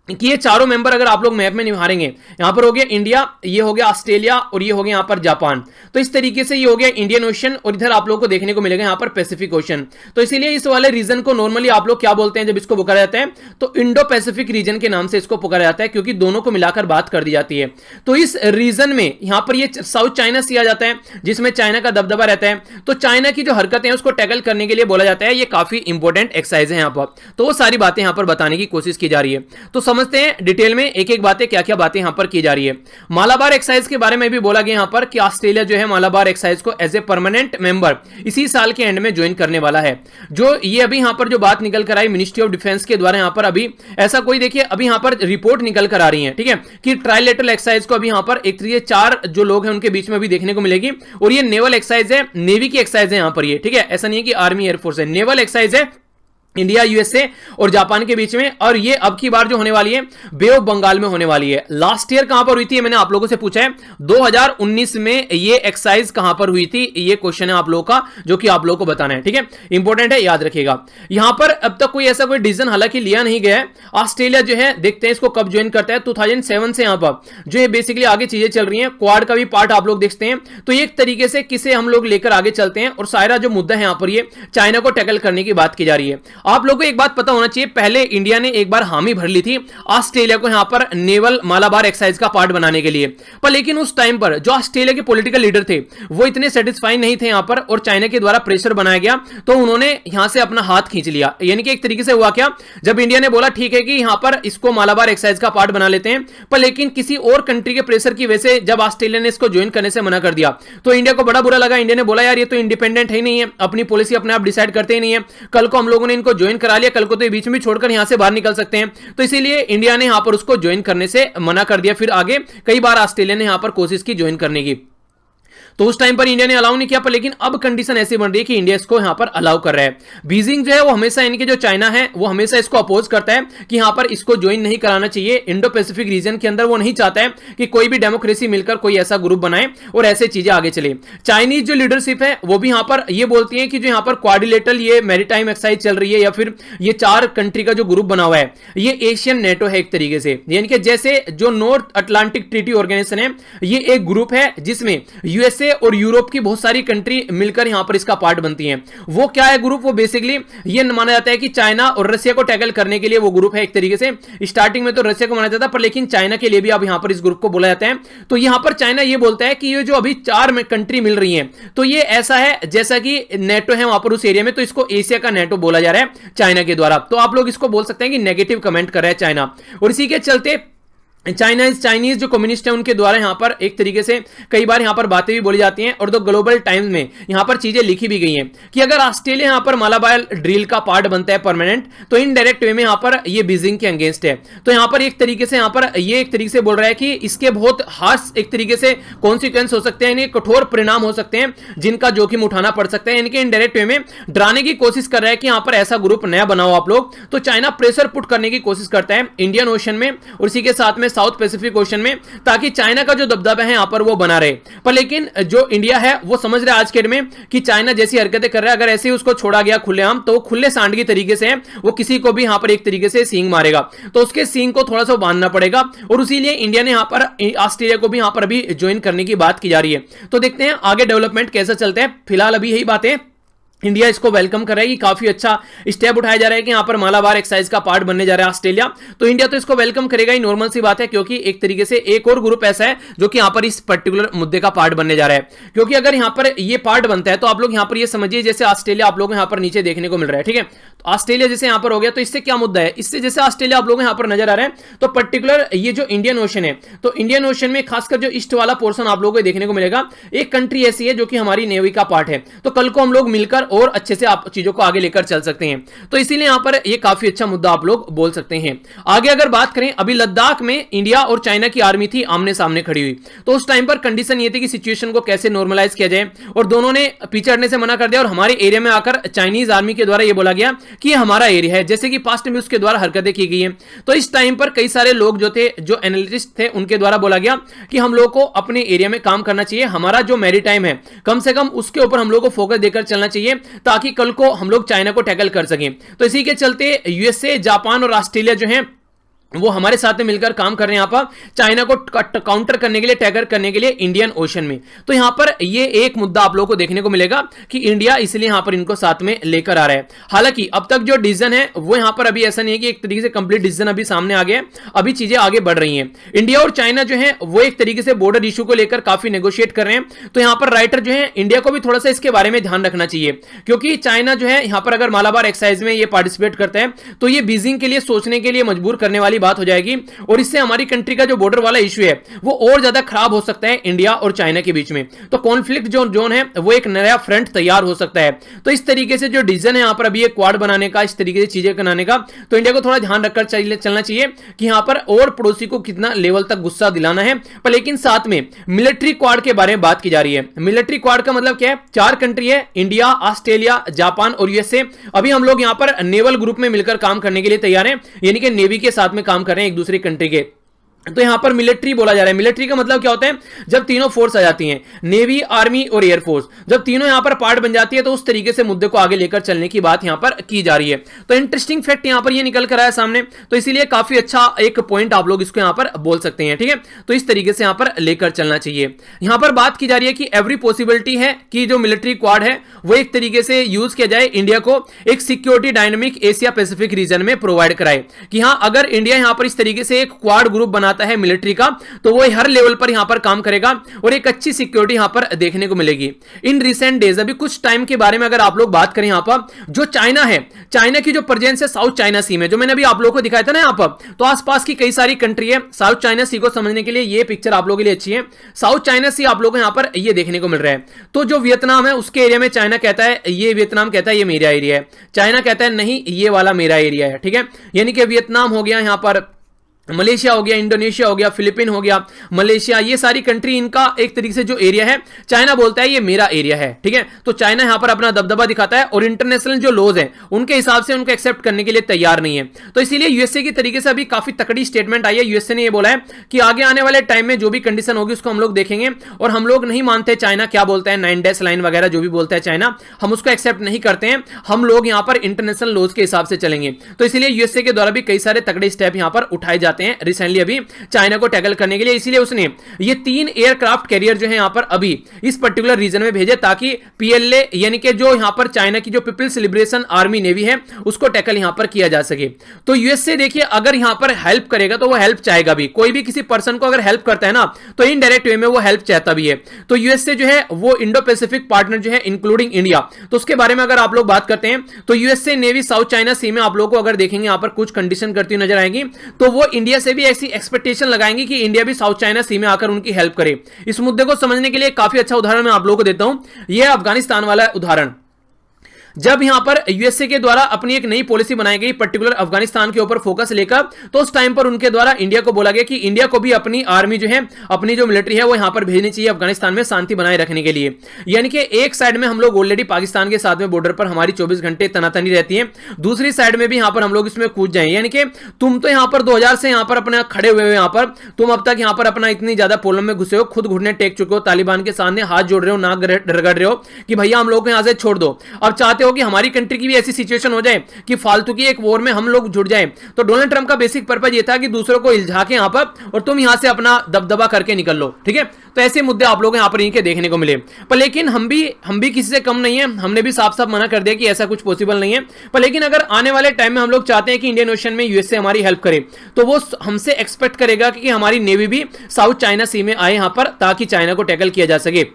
कि ये चारों मेंबर अगर आप लोग मैप में निभाएंगे, यहां पर हो गया इंडिया, ये हो गया ऑस्ट्रेलिया और ये हो गया यहां पर जापान। तो इस तरीके से ये हो गया इंडियन ओशन, और इधर आप लोगों को देखने को मिलेगा यहां पर पैसिफिक ओशन। तो इसीलिए इस वाले रीजन को नॉर्मली आप लोग क्या बोलते हैं जब इसको पुकारा जाता है, तो इंडो पैसिफिक रीजन के नाम से इसको पुकारा जाता है, क्योंकि दोनों को मिलाकर बात कर दी जाती है। तो इस रीजन में यहां पर ये साउथ चाइना सी आ जाता है, जिसमें चाइना का दबदबा रहता है। तो चाइना की जो हरकतें हैं उसको टैकल करने के लिए बोला जाता है ये काफी इंपॉर्टेंट एक्सरसाइज है यहां पर। तो वो सारी बातें यहां पर बताने की कोशिश की जा रही है। तो समझते हैं डिटेल में एक एक बातें, क्या क्या बातें यहां पर की जा रही है। मालाबार एक्साइज के बारे में भी बोला गया यहां पर कि ऑस्ट्रेलिया जो है मालाबार एक्साइज को एज ए परमानेंट मेंबर इसी साल के एंड में ज्वाइन करने वाला है। जो ये अभी यहां पर जो बात निकल कर आई मिनिस्ट्री ऑफ डिफेंस के द्वारा, यहां पर अभी ऐसा कोई देखिए अभी यहां पर रिपोर्ट निकल कर आ रही है, ठीक है, कि ट्राइलेटरल एक्साइज को अभी यहां पर एक तरीके 4 जो लोग हैं उनके बीच में भी देखने को मिलेगी। और ये नेवल एक्साइज है, नेवी की एक्साइज है यहां पर ये, ठीक है, ऐसा नहीं है कि आर्मी एयरफोर्स है, नेवल एक्साइज है इंडिया, यूएसए और जापान के बीच में। और ये अब की बार जो होने वाली है बे ऑफ बंगाल में होने वाली है। लास्ट ईयर कहां पर हुई थी, मैंने आप लोगों से पूछा है 2019 में ये एक्सरसाइज कहां पर हुई थी, ये क्वेश्चन है आप लोगों का जो कि आप लोगों को बताना है, ठीक है, इंपॉर्टेंट है, याद रखिएगा। यहां पर अब तक कोई ऐसा कोई डिसीजन हालांकि लिया नहीं गया है। ऑस्ट्रेलिया जो है देखते हैं इसको कब ज्वाइन करता है। 2007 से यहां पर जो है बेसिकली आगे चीजें चल रही हैं। क्वाड का भी पार्ट आप लोग देखते हैं, तो एक तरीके से किसे हम लोग लेकर आगे चलते हैं। और सारा जो मुद्दा है यहां पर ये चाइना को टैकल करने की बात की जा रही है। आप लोगों को एक बात पता होना चाहिए, पहले इंडिया ने एक बार हामी भर ली थी ऑस्ट्रेलिया को यहां पर नेवल मालाबार एक्साइज का पार्ट बनाने के लिए, पर लेकिन उस टाइम पर जो ऑस्ट्रेलिया के पॉलिटिकल लीडर थे वो इतने सेटिस्फाई नहीं थे यहां पर, और चाइना के द्वारा प्रेशर बनाया गया तो उन्होंने यहां से अपना हाथ खींच लिया। यानी कि एक तरीके से हुआ क्या, जब इंडिया ने बोला ठीक है कि यहां पर इसको मालाबार एक्साइज का पार्ट बना लेते हैं, पर लेकिन किसी और कंट्री के प्रेशर की वजह से जब ऑस्ट्रेलिया ने इसको ज्वाइन करने से मना कर दिया तो इंडिया को बड़ा बुरा लगा। इंडिया ने बोला यार ये तो इंडिपेंडेंट ही नहीं है, अपनी पॉलिसी अपने आप डिसाइड करते ही नहीं है, कल को हम लोगों ने इनको ज्वाइन करा लिया, कल को तो बीच में छोड़कर यहां से बाहर निकल सकते हैं। तो इसीलिए इंडिया ने यहां पर उसको ज्वाइन करने से मना कर दिया। फिर आगे कई बार ऑस्ट्रेलिया ने यहां पर कोशिश की ज्वाइन करने की, तो उस टाइम पर इंडिया ने अलाउ नहीं किया, पर लेकिन अब कंडीशन ऐसी बन रही है कि इंडिया इसको यहां पर अलाउ कर रहा है। बीजिंग जो है वो हमेशा इनके जो चाइना है वो हमेशा इसको अपोज करता है कि यहां पर इसको ज्वाइन नहीं कराना चाहिए। इंडो पैसिफिक रीजन के अंदर वो नहीं चाहता है कि कोई भी डेमोक्रेसी मिलकर कोई ऐसा ग्रुप बनाए और ऐसे चीजें आगे चले। चाइनीज जो लीडरशिप है वो भी यहां पर ये बोलती है कि जो यहां पर क्वाड्रिलेटरल ये मैरीटाइम एक्साइज चल रही है या फिर ये 4 कंट्री का जो ग्रुप बना हुआ है ये एशियन नेटो है एक तरीके से, यानी कि जैसे जो नॉर्थ अटलांटिक ट्रीटी ऑर्गेनाइजेशन है ये एक ग्रुप है जिसमें यूएसए और यूरोप की बहुत सारी कंट्री मिलकर यहां पर इसका पार्ट बनती हैं। वो क्या है ग्रुप, वो बेसिकली ये माना जाता है कि चाइना और रशिया को टैकल करने के लिए वो ग्रुप है एक तरीके से। स्टार्टिंग में तो रशिया को माना जाता है, पर लेकिन चाइना के लिए भी अब यहां पर इस ग्रुप को बोला जाता है। तो यहां पर चाइना ये बोलता है कि ये जो अभी 4 कंट्री मिल रही हैं तो ये ऐसा है जैसा कि नेटो है वहां पर उस एरिया में, तो इसको एशिया का नेटो बोला जा रहा है चाइना के द्वारा। तो आप लोग इसको बोल सकते हैं कि नेगेटिव कमेंट कर रहा है चाइना। और इसी के चलते चाइनीज जो कम्युनिस्ट है उनके द्वारा यहां पर एक तरीके से कई बार यहां पर बातें भी बोली जाती हैं और तो ग्लोबल टाइम्स में यहां पर चीजें लिखी भी गई हैं कि अगर ऑस्ट्रेलिया यहां पर मालाबार ड्रिल का पार्ट बनता है परमानेंट तो इनडायरेक्ट वे में यहां पर ये बीजिंग के अगेंस्ट है। तो यहां पर एक तरीके से यहां पर ये एक तरीके से बोल रहा है कि इसके बहुत हार्श एक तरीके से कॉन्सिक्वेंस हो सकते हैं, कठोर परिणाम हो सकते हैं जिनका जोखिम उठाना पड़ सकता है। यानी कि इनडायरेक्ट वे में डराने की कोशिश कर रहा है कि यहां पर ऐसा ग्रुप नया बनाओ आप लोग। तो चाइना प्रेशर पुट करने की कोशिश करता है इंडियन ओशन में और इसी के साथ में साउथ पैसिफिक ओशन में, ताकि चाइना का जो दबदबा है यहां पर वो बना रहे। पर लेकिन जो इंडिया है वो समझ रहा है आज के डेट में कि चाइना जैसी हरकतें कर रहा है, अगर ऐसे ही उसको छोड़ा गया खुलेआम तो खुले सांडगी तरीके से वो किसी को भी यहां पर एक तरीके से सींग मारेगा, तो उसके सींग को थोड़ा सा बांधना पड़ेगा। और इसीलिए इंडिया ने यहां पर ऑस्ट्रेलिया को भी यहां पर अभी ज्वाइन करने की बात की जा रही है। तो देखते हैं आगे डेवलपमेंट कैसा चलता है। फिलहाल अभी यही बातें इंडिया इसको वेलकम कर रहा है कि काफी अच्छा स्टेप उठाया जा रहा है कि यहां पर मालाबार एक्साइज का पार्ट बनने जा रहा है ऑस्ट्रेलिया। तो इंडिया तो इसको वेलकम करेगा ही, नॉर्मल सी बात है, क्योंकि एक तरीके से एक और ग्रुप ऐसा है जो कि यहां पर इस पर्टिकुलर मुद्दे का पार्ट बनने जा रहा है। क्योंकि अगर यहां पर ये पार्ट बनता है तो आप लोग यहां पर ये समझिए जैसे ऑस्ट्रेलिया आप लोगों को यहां पर नीचे देखने को मिल रहा है, ठीक है। तो ऑस्ट्रेलिया जैसे यहां पर हो गया तो इससे क्या मुद्दा है, इससे जैसे ऑस्ट्रेलिया आप लोगों को यहां पर नजर आ रहा है तो पर्टिकुलर ये जो इंडियन ओशन है तो इंडियन ओशन में खासकर जो ईस्ट वाला पोर्शन आप लोगों को देखने को मिलेगा, एक कंट्री ऐसी है जो कि हमारी नेवी का पार्ट है। तो कल को हम लोग मिलकर और अच्छे से आप चीजों को आगे लेकर चल सकते हैं। तो इसीलिए यहां पर ये काफी अच्छा मुद्दा आप लोग बोल सकते हैं। आगे अगर बात करें, अभी लद्दाख में इंडिया और चाइना की आर्मी थी आमने सामने खड़ी हुई, तो उस टाइम पर कंडीशन ये थी कि सिचुएशन को कैसे नॉर्मलाइज किया जाए, और दोनों ने पीछे हटने से मना कर दिया और हमारे एरिया में आकर चाइनीज आर्मी के द्वारा यह बोला गया कि ये हमारा एरिया है, जैसे कि पास्ट में उसके द्वारा हरकतें की गई हैं। तो इस टाइम पर कई सारे लोग जो थे, जो एनालिस्ट थे, उनके द्वारा बोला गया कि हम लोग को अपने एरिया में काम करना चाहिए, हमारा जो मैरीटाइम है कम से कम उसके ऊपर हम लोग को फोकस देकर चलना चाहिए ताकि कल को हम लोग चाइना को टैकल कर सकें। तो इसी के चलते यूएसए, जापान और ऑस्ट्रेलिया जो हैं वो हमारे साथ में मिलकर काम कर रहे हैं यहां पर चाइना को काउंटर करने के लिए, टैकल करने के लिए इंडियन ओशन में। तो यहां पर ये एक मुद्दा आप लोगों को देखने को मिलेगा कि इंडिया इसलिए यहां पर इनको साथ में लेकर आ रहा है। हालांकि अब तक जो डिसीजन है वो यहां पर अभी ऐसा नहीं है कि एक तरीके से कंप्लीट डिसीजन अभी सामने आ गया, अभी चीजें आगे बढ़ रही हैं। इंडिया और चाइना जो है वो एक तरीके से बॉर्डर इशू को लेकर काफी नेगोशिएट कर रहे हैं। तो यहां पर राइटर जो है इंडिया को भी थोड़ा सा इसके बारे में ध्यान रखना चाहिए, क्योंकि चाइना जो है यहां पर अगर मालाबार एक्साइज में ये पार्टिसिपेट करता है तो ये बीजिंग के लिए सोचने के लिए मजबूर करने वाली बात हो जाएगी और इससे हमारी कंट्री का जो बॉर्डर वाला इश्यू है वो और ज्यादा खराब हो सकता है इंडिया और चाइना के बीच में। तो कॉन्फ्लिक्ट जोन है वो एक नया फ्रंट तैयार हो सकता है। तो इस तरीके से जो डिसीजन है यहां पर अभी एक क्वाड बनाने का, इस तरीके से चीजें बनाने का, तो इंडिया को थोड़ा ध्यान रखकर चलना चाहिए कि यहां पर और पड़ोसी को कितना लेवल तक गुस्सा दिलाना है। पर लेकिन साथ में मिलिट्री क्वाड के बारे में बात की जा रही है। मिलिट्री क्वाड का मतलब क्या है? 4 कंट्री है, इंडिया, ऑस्ट्रेलिया, जापान और यूएसए। अभी हम लोग यहां पर नेवल ग्रुप में मिलकर काम करने के लिए तैयार हैं, यानी कि नेवी के साथ में काम कर रहे हैं एक दूसरे कंट्री के। तो यहां पर मिलिट्री बोला जा रहा है। मिलिट्री का मतलब क्या होता है? जब तीनों फोर्स आ जाती हैं, नेवी, आर्मी और एयरफोर्स, जब तीनों यहां पर पार्ट बन जाती है तो उस तरीके से मुद्दे को आगे लेकर चलने की बात यहां पर की जा रही है। तो इंटरेस्टिंग फैक्ट यहां पर ये निकल कर आया सामने, तो इसीलिए काफी अच्छा एक पॉइंट आप लोग इसको यहां पर बोल सकते हैं। ठीक है, तो इस तरीके से यहां पर लेकर चलना चाहिए। यहां पर बात की जा रही है कि एवरी पॉसिबिलिटी है कि जो मिलिट्री क्वाड है वो एक तरीके से यूज किया जाए, इंडिया को एक security dynamic Asia Pacific region में प्रोवाइड कराए। कि हां, अगर इंडिया यहां पर इस तरीके से एक क्वाड ग्रुप बनाता है मिलिट्री का, तो वो हर लेवल पर यहां पर काम करेगा और एक अच्छी सिक्योरिटी यहां पर देखने को मिलेगी। इन रिसेंट डेज, अभी कुछ टाइम के बारे में अगर आप लोग बात करें, यहां पर जो चाइना है, चाइना की जो प्रेजेंस है साउथ चाइना सी में, जो मैंने अभी आप लोगों को दिखाया था ना यहां पर, तो आसपास की कई सारी कंट्री है। साउथ चाइना सी को समझने के लिए ये पिक्चर आप लोगों के लिए अच्छी है। साउथ चाइना सी आप लोगों को यहां पर ये देखने को मिल रहा है। तो जो वियतनाम है उसके एरिया में चाइना कहता है, ये वियतनाम कहता है ये मेरा एरिया है, चाइना कहता है नहीं ये वाला मेरा एरिया है। ठीक है, यानी कि वियतनाम हो गया, यहां पर मलेशिया हो गया, इंडोनेशिया हो गया, फिलीपीन हो गया, मलेशिया, ये सारी कंट्री इनका एक तरीके से जो एरिया है चाइना बोलता है ये मेरा एरिया है। ठीक है, तो चाइना यहां पर अपना दबदबा दिखाता है और इंटरनेशनल जो लॉज हैं उनके हिसाब से उनको एक्सेप्ट करने के लिए तैयार नहीं है। तो इसीलिए यूएसए की तरीके से अभी काफी तकड़ी स्टेटमेंट आई है। यूएसए ने ये बोला है कि आगे आने वाले टाइम में जो भी कंडीशन होगी उसको हम लोग देखेंगे और हम लोग नहीं मानते चाइना क्या बोलता है, 9 डैश लाइन वगैरह जो भी बोलता है चाइना, हम उसको एक्सेप्ट नहीं करते हैं। हम लोग यहां पर इंटरनेशनल लॉज के हिसाब से चलेंगे। तो इसलिए यूएसए के द्वारा भी कई सारे तगड़े स्टेप यहां पर उठाए जाते हैं रिसेंटली अभी चाइना को टैकल करने के लिए। इसीलिए उसने ये 3 एयरक्राफ्ट कैरियर जो है यहां पर अभी इस पर्टिकुलर रीजन में भेजे, ताकि पीएलए यानी कि जो यहां पर चाइना की जो पीपल्स लिबरेशन आर्मी नेवी है उसको टैकल यहां पर किया जा सके। तो यूएसए देखिए अगर यहां पर हेल्प करेगा तो वो हेल्प चाहेगा भी। कोई भी किसी पर्सन को अगर हेल्प करता है ना तो इनडायरेक्ट वे में वो हेल्प चाहता भी है। तो यूएसए जो है वो इंडो पैसिफिक पार्टनर जो है इंक्लूडिंग इंडिया, तो उसके बारे में अगर आप लोग बात करते हैं तो यूएसए नेवी साउथ चाइना सी में आप लोगों को अगर देखेंगे यहां पर कुछ कंडीशन करती हुई नजर आएंगी, तो वो इंडिया से भी ऐसी एक्सपेक्टेशन लगाएंगे कि इंडिया भी साउथ चाइना सी में आकर उनकी हेल्प करे। इस मुद्दे को समझने के लिए काफी अच्छा उदाहरण मैं आप लोगों को देता हूं, यह अफगानिस्तान वाला उदाहरण। जब यहां पर यूएसए के द्वारा अपनी एक नई पॉलिसी बनाई गई पर्टिकुलर अफगानिस्तान के ऊपर फोकस लेकर, तो उस टाइम पर उनके द्वारा इंडिया को बोला गया कि इंडिया को भी अपनी आर्मी जो है, अपनी जो मिलिट्री है वो यहां पर भेजनी चाहिए अफगानिस्तान में शांति बनाए रखने के लिए। यानी कि एक साइड में हम लोग ऑलरेडी पाकिस्तान के साथ में बॉर्डर पर हमारी 24 घंटे तनातनी रहती है, दूसरी साइड में भी यहां पर हम लोग इसमें कूद जाए। यानी कि तुम तो यहां पर 2000 से यहां पर अपने खड़े हुए हो, यहां पर तुम अब तक यहां पर अपना इतनी ज्यादा प्रॉब्लम में घुसे हो, खुद घुटने टेक चुके हो, तालिबान के सामने हाथ जोड़ रहे हो, नाक रगड़ रहे हो कि भैया हम लोग को यहां से छोड़ दो। अब चाहते हो कि हमारी कंट्री की भी ऐसी सिचुएशन हो जाए कि फालतू की एक वॉर में हम लोग जुड़ जाएं। तो डोनाल्ड ट्रंप का बेसिक पर्पस ये था कि दूसरों को इल्झा के यहां पर और तुम यहां से अपना दबदबा करके निकल लो। ठीक है, तो ऐसे मुद्दे आप लोग यहां पर इनके देखने को मिले। पर लेकिन हम भी किसी से कम नहीं है, हमने भी साफ साफ मना कर दिया कि ऐसा कुछ पॉसिबल नहीं है। पर लेकिन अगर आने वाले टाइम में हम लोग चाहते हैं कि इंडियन ओशन में यूएसए हमारी हेल्प करे, तो वो हमसे एक्सपेक्ट करेगा कि हमारी नेवी भी साउथ चाइना सी में आए यहां पर, ताकि चाइना को टैकल किया जा सके।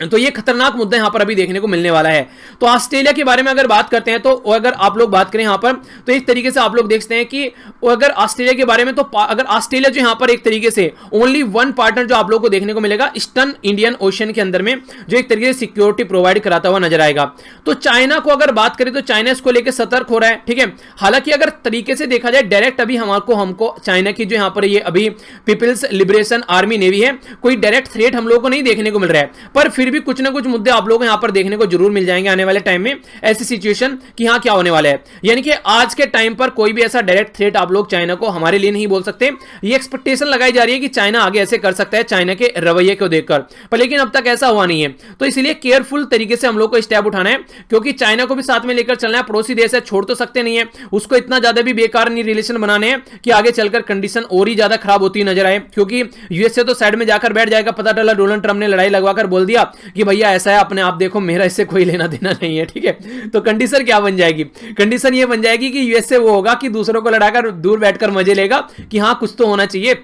तो ये खतरनाक मुद्दा यहां पर अभी देखने को मिलने वाला है। तो ऑस्ट्रेलिया के बारे में अगर बात करते हैं, तो अगर आप लोग बात करें यहां पर, तो एक तरीके से आप लोग देखते हैं कि अगर ऑस्ट्रेलिया के बारे में, तो अगर ऑस्ट्रेलिया जो यहां पर एक तरीके से ओनली वन पार्टनर जो आप लोग को देखने को मिलेगा ईस्टर्न इंडियन ओशन के अंदर में, जो एक तरीके से सिक्योरिटी प्रोवाइड कराता हुआ नजर आएगा। तो चाइना को अगर बात करें तो चाइना इसको लेकर सतर्क हो रहा है। ठीक है, हालांकि अगर तरीके से देखा जाए डायरेक्ट अभी हमको चाइना की जो यहां पर ये अभी पीपल्स लिबरेशन आर्मी नेवी है, कोई डायरेक्ट थ्रेट हम लोग को नहीं देखने को मिल रहा है। पर फिर भी कुछ ना कुछ मुद्दे आप लोगों को यहां पर देखने को जरूर मिल जाएंगे आने वाले टाइम में, ऐसी सिचुएशन कि यहां क्या होने वाला है। यानी कि आज के टाइम पर कोई भी ऐसा डायरेक्ट थ्रेट आप लोग चाइना को हमारे लिए नहीं बोल सकते। ये एक्सपेक्टेशन लगाई जा रही है कि चाइना आगे ऐसे कर सकता है चाइना के रवैये को देखकर, पर लेकिन अब तक ऐसा हुआ नहीं है। तो इसलिए केयरफुल तरीके से हम लोग को स्टेप उठाना है, क्योंकि चाइना को भी साथ में लेकर चलना है। पड़ोसी देश है, छोड़ तो सकते नहीं है उसको, इतना ज्यादा भी बेकार नहीं रिलेशन बनाने हैं कि आगे चलकर कंडीशन और ही ज्यादा खराब होती नजर आए। क्योंकि यूएसए तो साइड में जाकर बैठ जाएगा, पता चला डोनाल्ड ट्रंप ने लड़ाई लगवाकर बोल दिया कि भैया ऐसा है, अपने आप देखो, मेरा इससे कोई लेना देना नहीं है। ठीक है, तो कंडीशन क्या बन जाएगी? कंडीशन ये बन जाएगी कि यूएसए वो होगा कि दूसरों को लड़ाकर दूर बैठकर मजे लेगा कि हाँ कुछ तो होना चाहिए,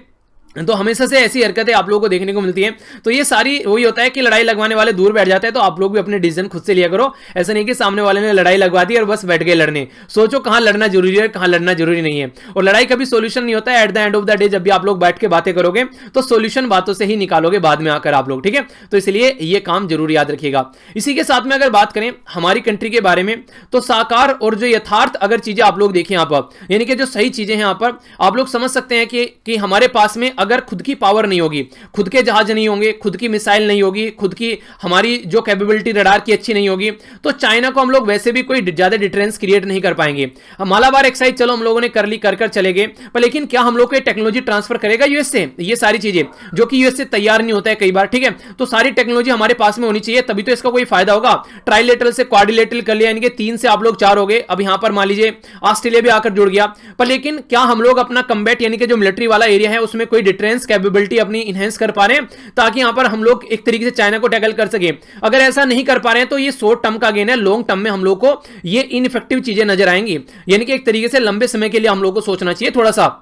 तो हमेशा से ऐसी हरकतें आप लोगों को देखने को मिलती हैं। तो ये सारी वही होता है कि लड़ाई लगवाने वाले दूर बैठ जाते हैं। तो आप लोग भी अपने डिसीजन खुद से लिया करो, ऐसा नहीं कि सामने वाले ने लड़ाई लगवा दी और बस बैठ गए लड़ने। सोचो कहां लड़ना जरूरी है, कहां लड़ना जरूरी नहीं है। और लड़ाई कभी सोल्यूशन नहीं होता है। At the end of the day जब भी आप लोग बैठ के बातें करोगे तो सोल्यूशन बातों से ही निकालोगे बाद में आकर आप लोग, ठीक है। तो इसलिए ये काम जरूर याद रखिएगा। इसी के साथ में अगर बात करें हमारी कंट्री के बारे में, तो साकार और जो यथार्थ अगर चीजें आप लोग देखें यहां पर, यानी कि जो सही चीजें हैं यहां पर आप लोग समझ सकते हैं कि हमारे पास में अगर खुद की पावर नहीं होगी, खुद के जहाज नहीं होंगे, खुद की मिसाइल नहीं होगी, खुद की हमारी जो कैपेबिलिटी रडार की अच्छी नहीं होगी, तो चाइना को हम लोग वैसे भी कोई ज्यादा डिटरेंस क्रिएट नहीं कर पाएंगे। मालाबार एक्साइज चलो हम लोगों ने कर ली, कर चले गए, पर लेकिन क्या हम लोग को टेक्नोलॉजी ट्रांसफर करेगा यूएस से? ये सारी चीजें जो कि यूएस से तैयार नहीं होता है कई बार, ठीक है। तो सारी टेक्नोलॉजी हमारे पास में होनी चाहिए, तभी तो इसका कोई फायदा होगा। ट्राइलेटरल से क्वाड्रिलेटरल कर लिया, यानी कि 3 से आप लोग 4 हो गए। अब यहां पर मान लीजिए ऑस्ट्रेलिया भी आकर जुड़ गया, पर लेकिन क्या हम लोग अपना कम्बैट यानी कि जो मिलिट्री वाला एरिया है उसमें कोई डिटरेंस कैपेबिलिटी अपनी इनहेंस कर पा रहे हैं, ताकि यहां पर हम लोग एक तरीके से चाइना को टैकल कर सके? अगर ऐसा नहीं कर पा रहे हैं तो ये शॉर्ट टर्म का गेन है, लॉन्ग टर्म में हम लोग को ये इनइफेक्टिव चीजें नजर आएंगी। यानी कि एक तरीके से लंबे समय के लिए हम लोग को सोचना चाहिए थोड़ा सा।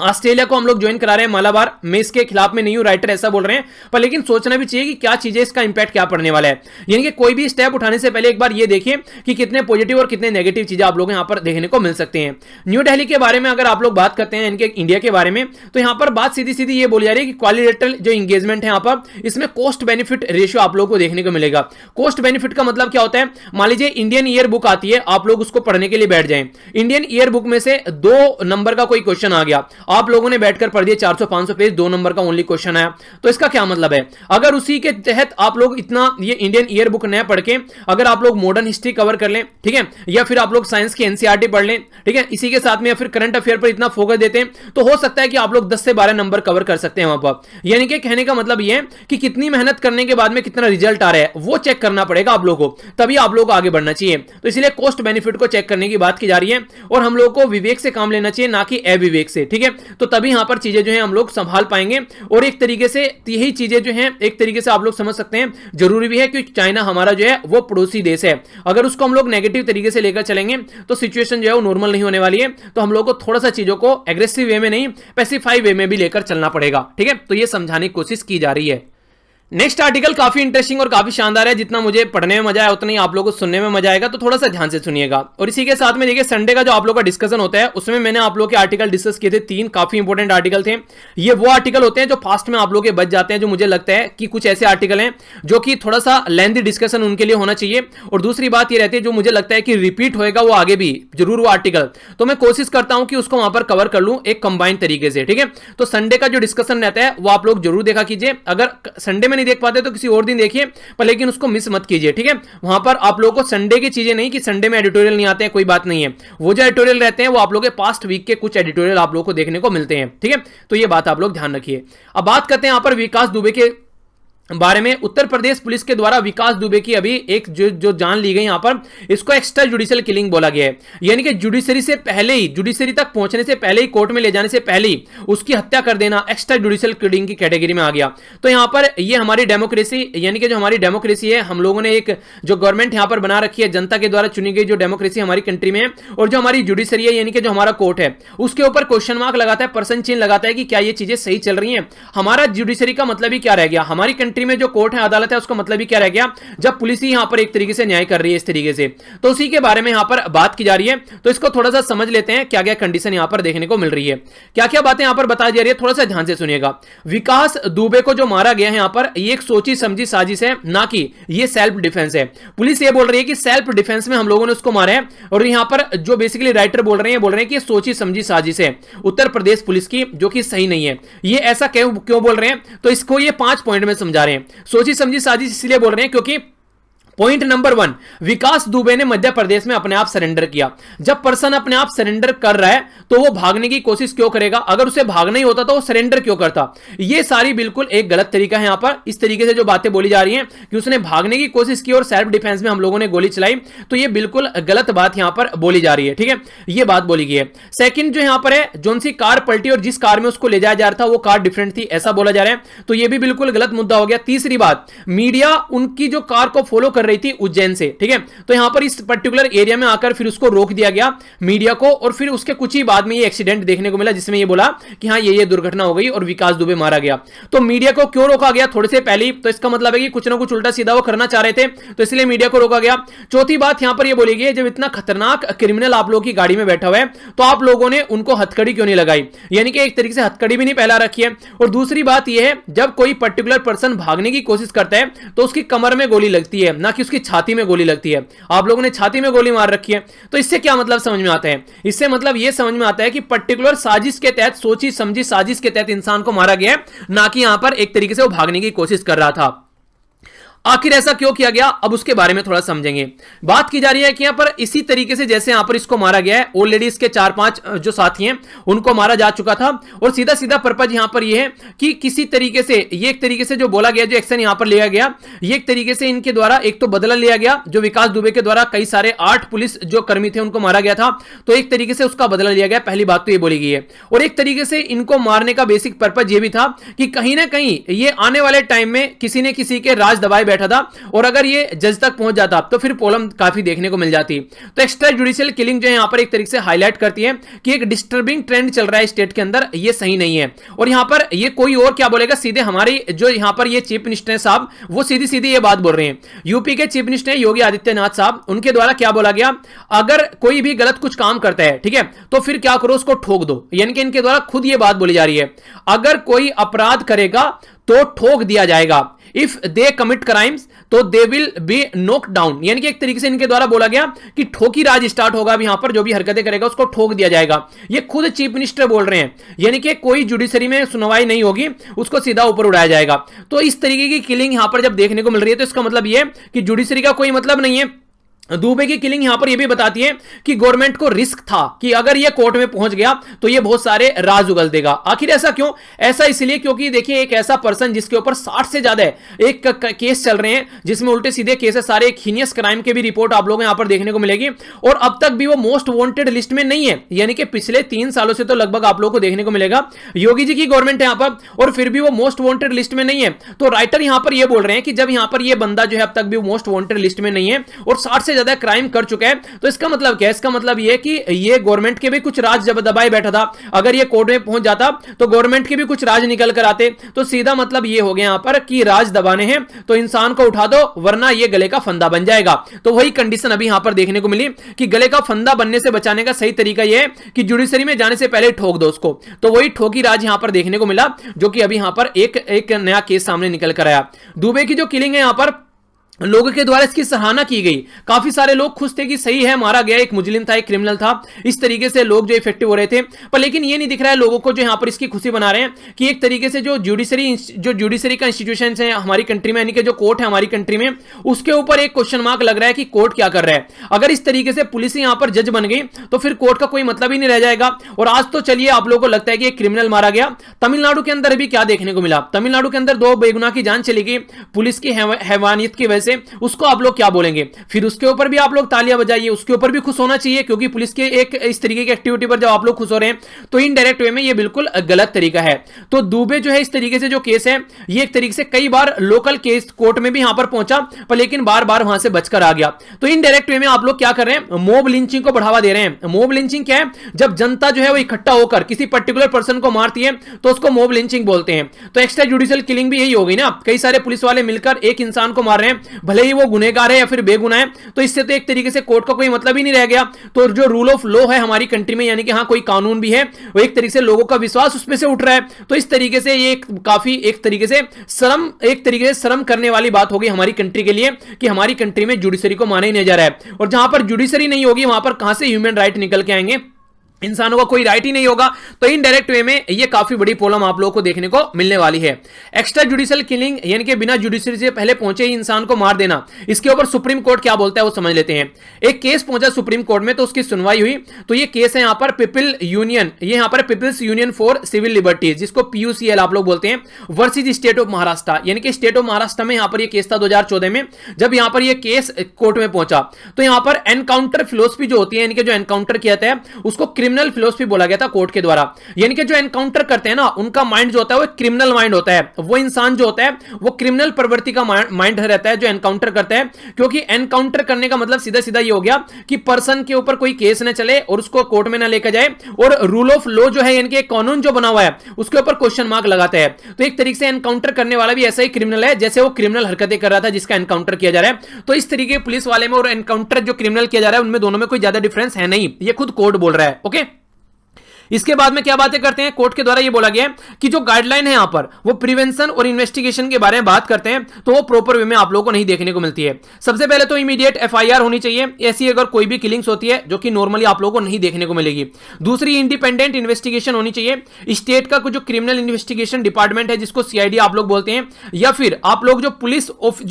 ऑस्ट्रेलिया को हम लोग ज्वाइन करा रहे हैं मालाबार, मैं इसके खिलाफ में नहीं हूं, राइटर ऐसा बोल रहे हैं, पर लेकिन सोचना भी चाहिए कि क्या चीजें, इसका इंपैक्ट क्या पड़ने वाला है। यानी कि कोई भी स्टेप उठाने से पहले एक बार ये देखिए कि कितने पॉजिटिव और कितने नेगेटिव चीजें आप लोग यहां पर देखने को मिल सकते हैं। न्यू दिल्ली के बारे में अगर आप लोग बात करते हैं इनके इंडिया के बारे में, तो यहां पर बात सीधी सीधी ये बोली जा रही है कि क्वालिटेटिव जो इंगेजमेंट है यहां पर, इसमें कॉस्ट बेनिफिट रेशियो आप लोग को देखने को मिलेगा। कॉस्ट बेनिफिट का मतलब क्या होता है? मान लीजिए इंडियन ईयर बुक आती है, आप लोग उसको पढ़ने के लिए बैठ जाएं, इंडियन ईयर बुक में से 2 नंबर का कोई क्वेश्चन आ गया, आप लोगों ने बैठकर पढ़ दिए 400-500 पेज, 2 नंबर का ओनली क्वेश्चन आया, तो इसका क्या मतलब है? अगर उसी के तहत आप लोग इतना ये इंडियन ईयर बुक नया पढ़ के अगर आप लोग मॉडर्न हिस्ट्री कवर कर लें, ठीक है, या फिर आप लोग साइंस की एनसीईआरटी पढ़ लें, ठीक है, इसी के साथ में या फिर करंट अफेयर पर इतना फोकस देते हैं, तो हो सकता है कि आप लोग 10 से 12 नंबर कवर कर सकते हैं वहां पर। यानी कि कहने का मतलब ये है कि कितनी मेहनत करने के बाद में कितना रिजल्ट आ रहा है वो चेक करना पड़ेगा आप लोगों को, तभी आप लोग को आगे बढ़ना चाहिए। तो इसलिए कॉस्ट बेनिफिट को चेक करने की बात की जा रही है, और हम लोग को विवेक से काम लेना चाहिए, ना कि अविवेक से, ठीक है। तो तभी यहां पर चीजें जो है हम लोग संभाल पाएंगे। और एक तरीके से यही चीजें जो हैं एक तरीके से आप लोग समझ सकते हैं, जरूरी भी है कि चाइना हमारा जो है वो पड़ोसी देश है, अगर उसको हम लोग नेगेटिव तरीके से लेकर चलेंगे तो सिचुएशन जो है वो नॉर्मल नहीं होने वाली है। तो हम लोग को थोड़ा सा चीजों को एग्रेसिव वे में नहीं, पैसिफाई वे में भी लेकर चलना पड़ेगा, ठीक है। तो ये समझाने की कोशिश की जा रही है। नेक्स्ट आर्टिकल काफी इंटरेस्टिंग और काफी शानदार है, जितना मुझे पढ़ने में मजा आया उतना ही आप लोगों को सुनने में मजा आएगा, तो थोड़ा सा ध्यान से सुनिएगा। और इसी के साथ में देखिए संडे का जो आप लोग का डिस्कशन होता है उसमें मैंने आप लोग के आर्टिकल डिस्कस किए थे, 3 काफी इंपॉर्टेंट आर्टिकल थे। ये वो आर्टिकल होते हैं जो फास्ट में आप लोग के बच जाते हैं, जो मुझे लगता है कि कुछ ऐसे आर्टिकल हैं जो कि थोड़ा सा लेंथी डिस्कशन उनके लिए होना चाहिए। और दूसरी बात ये रहती है जो मुझे लगता है कि रिपीट होएगा वो आगे भी जरूर वो आर्टिकल, तो मैं कोशिश करता हूं कि उसको वहां पर कवर कर लूं एक कंबाइंड तरीके से, ठीक है। तो संडे का जो डिस्कशन रहता है वो आप लोग जरूर देखा कीजिए, अगर संडे में नहीं देख पाते तो किसी और दिन देखिए, पर लेकिन उसको मिस मत कीजिए, ठीक है। वहां पर आप लोगों को संडे की चीजें नहीं कि संडे में एडिटोरियल नहीं आते हैं, कोई बात नहीं है, वो जो एडिटोरियल रहते हैं वो आप लोगों के पास्ट वीक के कुछ एडिटोरियल आप लोगों को देखने को मिलते हैं, ठीक है। तो ये बात आप लोग ध्यान रखिए। अब बात करते हैं यहां पर विकास दुबे के बारे में। उत्तर प्रदेश पुलिस के द्वारा विकास दुबे की अभी एक जो जान ली गई यहां पर, इसको एक्स्ट्रा जुडिशियल किलिंग बोला गया है, यानी कि जुडिशरी से पहले ही, जुडिशरी तक पहुंचने से पहले ही, कोर्ट में ले जाने से पहले ही उसकी हत्या कर देना एक्स्ट्रा जुडिशियल किलिंग की कैटेगरी में आ गया। तो यहां पर ये हमारी डेमोक्रेसी, यानी कि जो हमारी डेमोक्रेसी है, हम लोगों ने एक जो गवर्नमेंट यहां पर बना रखी है, जनता के द्वारा चुनी गई जो डेमोक्रेसी हमारी कंट्री में है, और जो हमारी जुडिशरी है यानी कि जो हमारा कोर्ट है, उसके ऊपर क्वेश्चन मार्क लगाता है, पर्सन चिन्ह लगाता है कि क्या ये चीजें सही चल रही हैं। हमारा जुडिशरी का मतलब ही क्या रह गया, हमारी कंट्री में जो कोर्ट है, अदालत है, उसका मतलब ही क्या रह गया, जब पुलिस ही यहां पर एक तरीके से न्याय कर रही है इस तरीके से। तो उसी के बारे में यहां पर बात की जा रही है, तो इसको थोड़ा सा समझ लेते हैं क्या क्या कंडीशन यहां पर देखने को मिल रही है, क्या क्या बातें यहां पर बता जा रही है, थोड़ा सा ध्यान से सुनिएगा। विकास दुबे को जो मारा गया है यहां पर, ये एक सोची समझी साजिश है, ना कि ये सेल्फ डिफेंस है। पुलिस ये बोल रही है कि सेल्फ डिफेंस में हम लोगों ने उसको मारा है, और यहां पर जो बेसिकली राइटर बोल रहे हैं कि सोची समझी साजिश है उत्तर प्रदेश पुलिस की, जो कि सही नहीं है। ये ऐसा क्यों बोल रहे हैं, तो इसको ये 5 पॉइंट में समझा रहे हैं। सोची समझी साजिश इसलिए बोल रहे हैं क्योंकि पॉइंट नंबर 1, विकास दुबे ने मध्य प्रदेश में अपने आप सरेंडर किया। जब पर्सन अपने आप सरेंडर कर रहा है तो वो भागने की कोशिश क्यों करेगा, अगर उसे भागना ही होता तो वो सरेंडर क्यों करता। ये सारी बिल्कुल एक गलत तरीका है यहां पर, इस तरीके से जो बातें बोली जा रही हैं कि उसने भागने की कोशिश की और सेल्फ डिफेंस में हम लोगों ने गोली चलाई, तो ये बिल्कुल गलत बात यहां पर बोली जा रही है, ठीक है, ये बात बोली गई है। सेकंड जो यहां पर है, जोन सी कार पलटी और जिस कार में उसको ले जाया जा रहा था वो कार डिफरेंट थी, ऐसा बोला जा रहा है, तो ये भी बिल्कुल गलत मुद्दा हो गया। तीसरी बात, मीडिया उनकी जो कार को फॉलो कर कर रही थी उज्जैन से, ठीक है। तो यहां पर इस पर्टिकुलर एरिया में आकर फिर उसको रोक दिया गया मीडिया को, और फिर उसके कुछ ही बाद में ये एक्सीडेंट देखने को मिला जिसमें ये बोला कि हाँ ये दुर्घटना हो गई और विकास दुबे मारा गया। तो मीडिया को क्यों रोका गया थोड़े से पहले, तो इसका मतलब है कि कुछ ना कुछ उल्टा सीधा वो करना चाह रहे थे, तो इसलिए मीडिया को रोका गया। चौथी बात यहां पर ये बोली गई, जब इतना खतरनाक क्रिमिनल आप लोगों की गाड़ी में बैठा हुआ है तो आप लोगों ने उनको हथकड़ी क्यों नहीं लगाई, यानी कि एक तरीके से हथकड़ी भी नहीं पहला रखी है। और दूसरी बात यह है, जब कोई पर्टिकुलर पर्सन भागने की कोशिश करता है तो उसकी कमर में गोली लगती है, ना कि उसकी छाती में गोली लगती है। आप लोगों ने छाती में गोली मार रखी है, तो इससे क्या मतलब समझ में आता है? इससे मतलब यह समझ में आता है कि पर्टिकुलर साजिश के तहत, सोची समझी साजिश के तहत इंसान को मारा गया है, ना कि यहां पर एक तरीके से वो भागने की कोशिश कर रहा था। आखिर ऐसा क्यों किया गया, अब उसके बारे में थोड़ा समझेंगे। बात की जा रही है कि यहां पर इसी तरीके से जैसे यहां पर इसको मारा गया है, ऑलरेडी इसके 4-5 जो साथी हैं उनको मारा जा चुका था, और सीधा सीधा पर्पज यहां पर यह है कि किसी तरीके से ये एक तरीके से जो बोला गया, जो एक्शन यहां पर लिया गया, ये एक तरीके से इनके द्वारा एक तो बदला लिया गया, जो विकास दुबे के द्वारा कई सारे 8 पुलिस जो कर्मी थे उनको मारा गया था, तो एक तरीके से उसका बदला लिया गया। पहली बात तो ये बोली गई है। और एक तरीके से इनको मारने का बेसिक पर्पज ये भी था कि कहीं ना कहीं ये आने वाले टाइम में किसी ने किसी के राज दबाए बैठा था, और अगर ये जज तक पहुंच जाता तो फिर प्रॉब्लम काफी देखने को मिल जाती। तो एक्स्ट्रा जुडिशियल किलिंग जो है यहां पर एक तरीके से हाईलाइट करती है कि एक डिस्टर्बिंग ट्रेंड चल रहा है स्टेट के अंदर, ये सही नहीं है। और यहां पर ये कोई और क्या बोलेगा, सीधे हमारी जो यहां पर ये चीफ मिनिस्टर है साहब, वो सीधी सीधी ये बात बोल रहे हैं। यूपी के चीफ मिनिस्टर योगी आदित्यनाथ साहब, उनके द्वारा क्या बोला गया, अगर कोई भी गलत कुछ काम करता है, ठीक है, तो फिर क्या करो, उसको ठोक दो। यानी कि इनके द्वारा खुद ये बात बोली जा रही है, अगर कोई अपराध करेगा तो ठोक दिया जाएगा। इफ दे कमिट क्राइम्स तो they will be knock down. यानी कि एक तरीके से इनके द्वारा बोला गया कि ठोकी राज स्टार्ट होगा, अब यहां पर जो भी हरकतें करेगा उसको ठोक दिया जाएगा। ये खुद चीफ मिनिस्टर बोल रहे हैं, यानी कि कोई जुडिशरी में सुनवाई नहीं होगी, उसको सीधा ऊपर उड़ाया जाएगा। तो इस तरीके की किलिंग यहां पर जब देखने को मिल रही है, तो इसका मतलब यह कि जुडिशरी का कोई मतलब नहीं है। दुबे की किलिंग यहां पर यह भी बताती है कि गवर्नमेंट को रिस्क था कि अगर यह कोर्ट में पहुंच गया तो यह बहुत सारे राज उगल देगा। आखिर ऐसा क्यों? ऐसा इसलिए क्योंकि देखिए, एक ऐसा पर्सन जिसके ऊपर 60 से ज्यादा एक केस चल रहे हैं, जिसमें उल्टे सीधे केसेस सारे, एक हीनियस क्राइम के भी रिपोर्ट आप लोगों को यहां पर देखने को मिलेगी, और अब तक भी वो मोस्ट वांटेड लिस्ट में नहीं है। यानी कि पिछले 3 सालों से तो लगभग आप लोगों को देखने को मिलेगा योगी जी की गवर्नमेंट है यहां पर, और फिर भी वो मोस्ट वांटेड लिस्ट में नहीं है। तो राइटर यहां पर यह बोल रहे हैं कि जब यहां पर यह बंदा जो है अब तक भी मोस्ट वांटेड लिस्ट में नहीं है और 60 से ज्यादा क्राइम कर चुका है, तो इसका मतलब क्या है? इसका मतलब यह है कि ये गवर्नमेंट के भी कुछ राज जब दबाए बैठा था, अगर ये कोर्ट में पहुंच जाता तो गवर्नमेंट के भी कुछ राज निकल कर आते। तो सीधा मतलब ये हो गया यहां पर कि राज दबाने हैं तो इंसान को उठा दो, वरना ये गले का फंदा बन जाएगा। तो वही कंडीशन अभी यहां पर देखने को मिली कि गले का फंदा बनने से बचाने का सही तरीका यह है कि जुडिशरी में जाने से पहले ठोक दो उसको। तो वही ठोकी राज यहां पर देखने को मिला, जो कि अभी यहां पर एक नया केस सामने निकल कर आया। दुबे की जो किलिंग है यहां पर लोगों के द्वारा इसकी सराहना की गई, काफी सारे लोग खुश थे कि सही है, मारा गया, एक मुजरिम था, एक क्रिमिनल था, इस तरीके से लोग जो इफेक्टिव हो रहे थे। पर लेकिन ये नहीं दिख रहा है लोगों को जो यहां पर इसकी खुशी बना रहे हैं कि एक तरीके से जो जुडिशरी का इंस्टीट्यूशन है हमारी कंट्री में, यानी कि जो कोर्ट है हमारी कंट्री में, उसके ऊपर एक क्वेश्चन मार्क लग रहा है कि कोर्ट क्या कर रहा है। अगर इस तरीके से पुलिस यहां पर जज बन गई तो फिर कोर्ट का कोई मतलब ही नहीं रह जाएगा। और आज तो चलिए आप लोगों को लगता है कि एक क्रिमिनल मारा गया, तमिलनाडु के अंदर भी क्या देखने को मिला, तमिलनाडु के अंदर 2 बेगुनाह की जान चली गई पुलिस की हैवानियत की वजह से। उसको आप लोग क्या बोलेंगे? फिर उसके ऊपर भी आप लोग तालियां बजाइए, उसके ऊपर भी खुश होना चाहिए, क्योंकि पुलिस के एक इस तरीके की एक्टिविटी पर जब आप लोग खुश हो रहे हैं तो इनडायरेक्ट वे में ये बिल्कुल गलत तरीका है। तो दुबे जो है इस तरीके से जो केस है, ये एक तरीके से कई बार लोकल केस कोर्ट में भी यहां पर पहुंचा, पर लेकिन बार बार वहां से बचकर आ गया। तो इनडायरेक्ट वे में आप लोग क्या कर रहे हैं? मॉब लिंचिंग को बढ़ावा दे रहे हैं। मॉब लिंचिंग क्या है? जब जनता जो है वो इकट्ठा होकर किसी पर्टिकुलर पर्सन को मारती है तो उसको मॉब लिंचिंग बोलते हैं। तो एक्स्ट्रा जुडिशियल किलिंग भी यही होगी ना, कई सारे पुलिस वाले मिलकर एक इंसान को मार रहे हैं, भले ही वो गुनहगार है या फिर बेगुनाह है, तो इससे तो एक तरीके से कोर्ट का कोई मतलब ही नहीं रह गया। तो जो रूल ऑफ लॉ है हमारी कंट्री में, यानी कि हाँ कोई कानून भी है, वो एक तरीके से लोगों का विश्वास उसमें से उठ रहा है। तो इस तरीके से ये काफी एक तरीके से शर्म करने वाली बात होगी हमारी कंट्री के लिए कि हमारी कंट्री में जुडिशरी को माना ही नहीं जा रहा है। और जहां पर जुडिशरी नहीं होगी वहां पर कहां से ह्यूमन राइट निकल के आएंगे? इंसानों का कोई राइट ही नहीं होगा। तो इनडायरेक्ट वे में ये काफी बड़ी प्रॉब्लम आप लोगों को देखने को मिलने वाली है। एक्स्ट्रा जुडिशियल किलिंग यानी कि बिना जुडिशरी से पहले पहुंचे ही इंसान को मार देना, इसके ऊपर सुप्रीम कोर्ट क्या बोलता है वो समझ लेते हैं। एक केस पहुंचा सुप्रीम कोर्ट में, तो उसकी सुनवाई हुई। तो ये केस है यहां पर peoples union for civil liberties, जिसको PUCL आप लोग बोलते हैं, वर्सेस स्टेट ऑफ महाराष्ट्र। यानी कि स्टेट ऑफ महाराष्ट्र में यहां पर ये केस था 2014 में, जब यहां पर ये केस कोर्ट में पहुंचा। तो यहां पर एनकाउंटर फिलोसफी जो होती है, यानी कि जो एनकाउंटर किया जाता है उसको क्रिमिनल फिलोसफी बोला गया था कोर्ट के द्वारा। यानी कि जो एनकाउंटर करते हैं ना, उनका माइंड जो होता है वो क्रिमिनल माइंड होता है। वो इंसान जो होता है वो क्रिमिनल प्रवृत्ति का माइंड रहता है जो एनकाउंटर करता है, क्योंकि एनकाउंटर करने का मतलब सीधा सीधा ये हो गया कि पर्सन के ऊपर कोई केस न चले और उसको कोर्ट में ना लेकर जाए, और रूल ऑफ लॉ जो है यानी कि कानून जो बना हुआ है उसके ऊपर क्वेश्चन मार्क लगाते हैं। तो एक तरीके से एनकाउंटर करने वाला भी ऐसा ही क्रिमिनल है जैसे वो क्रिमिनल हरकतें कर रहा था जिसका एनकाउंटर किया जा रहा है। तो इस तरीके पुलिस वाले में और एनकाउंटर जो क्रिमिनल किया जा रहा है उनमें दोनों में कोई ज्यादा डिफरेंस है नहीं, ये खुद कोर्ट बोल रहा है। ओके, इसके बाद में क्या बातें करते हैं, कोर्ट के द्वारा ये बोला गया है कि जो गाइडलाइन है यहां पर वो प्रिवेंशन और इन्वेस्टिगेशन के बारे में बात करते हैं, तो वो प्रॉपर वे में आप लोगों को नहीं देखने को मिलती है। सबसे पहले तो इमीडिएट एफआईआर होनी चाहिए, ऐसी अगर कोई भी किलिंग्स होती है जो कि नॉर्मली आप लोगों को नहीं देखने को मिलेगी। दूसरी, इंडिपेंडेंट इन्वेस्टिगेशन होनी चाहिए। स्टेट का जो क्रिमिनल इन्वेस्टिगेशन डिपार्टमेंट है जिसको सीआईडी आप लोग बोलते हैं, या फिर आप लोग जो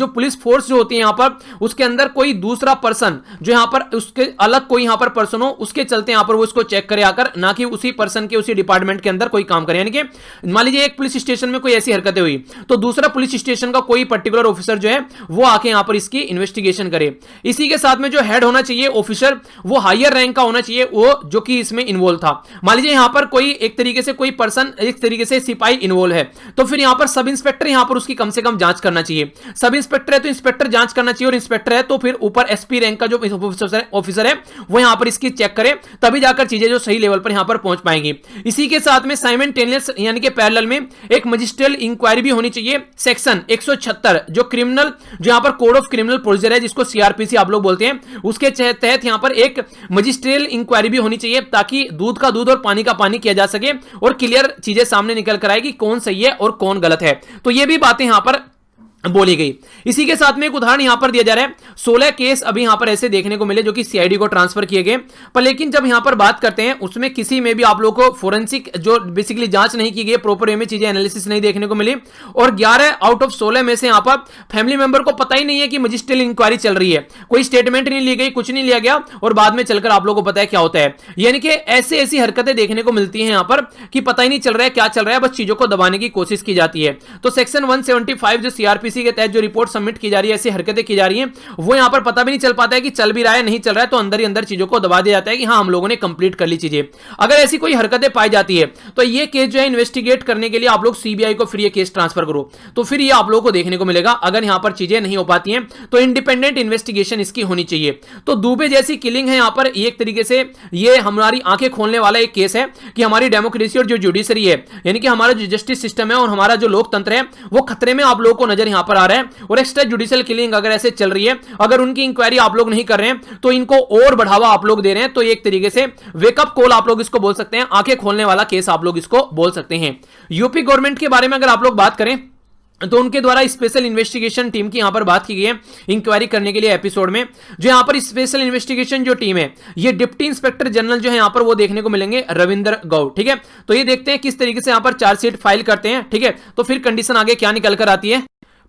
पुलिस फोर्स जो होती है यहां पर, उसके अंदर कोई दूसरा पर्सन जो यहां पर उसके अलग कोई यहां पर पर्सन हो, उसके चलते यहां पर वो इसको चेक करे आकर, ना कि उसी पर्सन के उसी डिपार्टमेंट के अंदर कोई काम करे। यानी कि मान लीजिए एक पुलिस स्टेशन में कोई ऐसी हरकतें हुई तो दूसरा पुलिस स्टेशन का कोई पर्टिकुलर ऑफिसर जो है वो आके यहां पर इसकी इन्वेस्टिगेशन करे। इसी के साथ में जो हेड होना चाहिए ऑफिसर, वो हायर रैंक का होना चाहिए, वो जो कि इसमें इन्वॉल्व था। मान लीजिए यहां पर कोई एक तरीके से कोई पर्सन एक तरीके से सिपाही इन्वॉल्व है, तो फिर यहां पर सब इंस्पेक्टर यहां पर उसकी कम से कम जांच करना चाहिए। सब इंस्पेक्टर है तो इंस्पेक्टर जांच करना चाहिए, और इंस्पेक्टर है तो फिर ऊपर एसपी रैंक का जो ऑफिसर है वो यहां पर इसकी चेक करे, तभी जाकर चीजें जो सही लेवल पर यहां पर पहुंच पाएंगी। इसी के साथ में साइमल्टेनियस यानी कि पैरेलल में एक मजिस्ट्रियल इंक्वायरी भी होनी चाहिए। सेक्शन 176 जो क्रिमिनल जो यहां पर कोड ऑफ क्रिमिनल प्रोसीजर है जिसको सीआरपीसी आप लोग बोलते हैं, उसके तहत यहां पर एक मजिस्ट्रियल इंक्वायरी भी होनी चाहिए, ताकि दूध का दूध और पानी का पानी किया जा सके और क्लियर चीजें सामने निकल कर आएगी कौन सही है और कौन गलत है। तो ये भी बातें यहां पर बोली गई। इसी के साथ में एक उदाहरण यहां पर दिया जा रहा है, 16 केस अभी यहां पर ऐसे देखने को मिले जो कि सीआईडी को ट्रांसफर किए गए, पर लेकिन जब यहां पर बात करते हैं उसमें किसी में भी आप लोगों को फोरेंसिक जो बेसिकली जांच नहीं की गई, प्रॉपर वे में चीजें एनालिसिस नहीं देखने को मिली, और 11 आउट ऑफ 16 में से यहां पर फैमिली मेंबर को पता ही नहीं है कि मजिस्ट्रियल इंक्वायरी चल रही है, कोई स्टेटमेंट नहीं ली गई, कुछ नहीं लिया गया, और बाद में चलकर आप लोगों को पता है क्या होता है। यानी कि ऐसी ऐसी हरकतें देखने को मिलती हैं यहां पर कि पता ही नहीं चल रहा है क्या चल रहा है, बस चीजों को दबाने की कोशिश की जाती है। तो सेक्शन 175 जो सीआरपीसी के तहत जो रिपोर्ट सबमिट की जा रही है, ऐसी हरकतें की जा रही हैं, वो यहां पर पता भी नहीं चल पाता है कि चल भी रहा है नहीं चल रहा है, तो अंदर ही अंदर चीजों को दबा दिया जाता है कि हां हम लोगों ने कंप्लीट कर ली चीजें। अगर ऐसी कोई हरकतें पाई जाती है तो ये केस जो है इन्वेस्टिगेट करने के लिए आप लोग सीबीआई को फिर ये केस ट्रांसफर करो, तो फिर ये आप लोगों को देखने को मिलेगा। अगर यहां पर चीजें नहीं हो पाती हैं तो इंडिपेंडेंट इन्वेस्टिगेशन इसकी होनी चाहिए। तो दुबे जैसी किलिंग है यहां पर एक तरीके से ये हमारी आंखें खोलने वाला एक केस है कि हमारी डेमोक्रेसी और जो जुडिशरी है यानी कि हमारा जो जस्टिस सिस्टम है और हमारा जो लोकतंत्र है वो खतरे में आप लोगों को नजर यहां पर आ रहा है। और एक्स्ट्रा जुडिशियल किलिंग अगर ऐसे चल रही है, अगर उनकी इंक्वायरी आप लोग नहीं कर रहे हैं तो इनको और बढ़ावा आप लोग दे रहे हैं, तो एक तरीके से वेकअप कॉल आप लोग इसको बोल सकते हैं, आंखें खोलने वाला केस आप लोग इसको बोल सकते हैं। यूपी गवर्नमेंट के बारे में अगर आप लोग बात करें तो उनके द्वारा स्पेशल इन्वेस्टिगेशन टीम की यहां पर बात की गई है इंक्वायरी करने के लिए एपिसोड में। जो यहां पर स्पेशल इन्वेस्टिगेशन जो टीम है ये डिप्टी इंस्पेक्टर जनरल जो है यहां पर वो देखने को मिलेंगे रविंद्र गौड़। ठीक है, तो ये देखते हैं किस तरीके से यहां पर चार्जशीट फाइल करते हैं। ठीक है, तो फिर कंडीशन आगे क्या निकल कर आती है।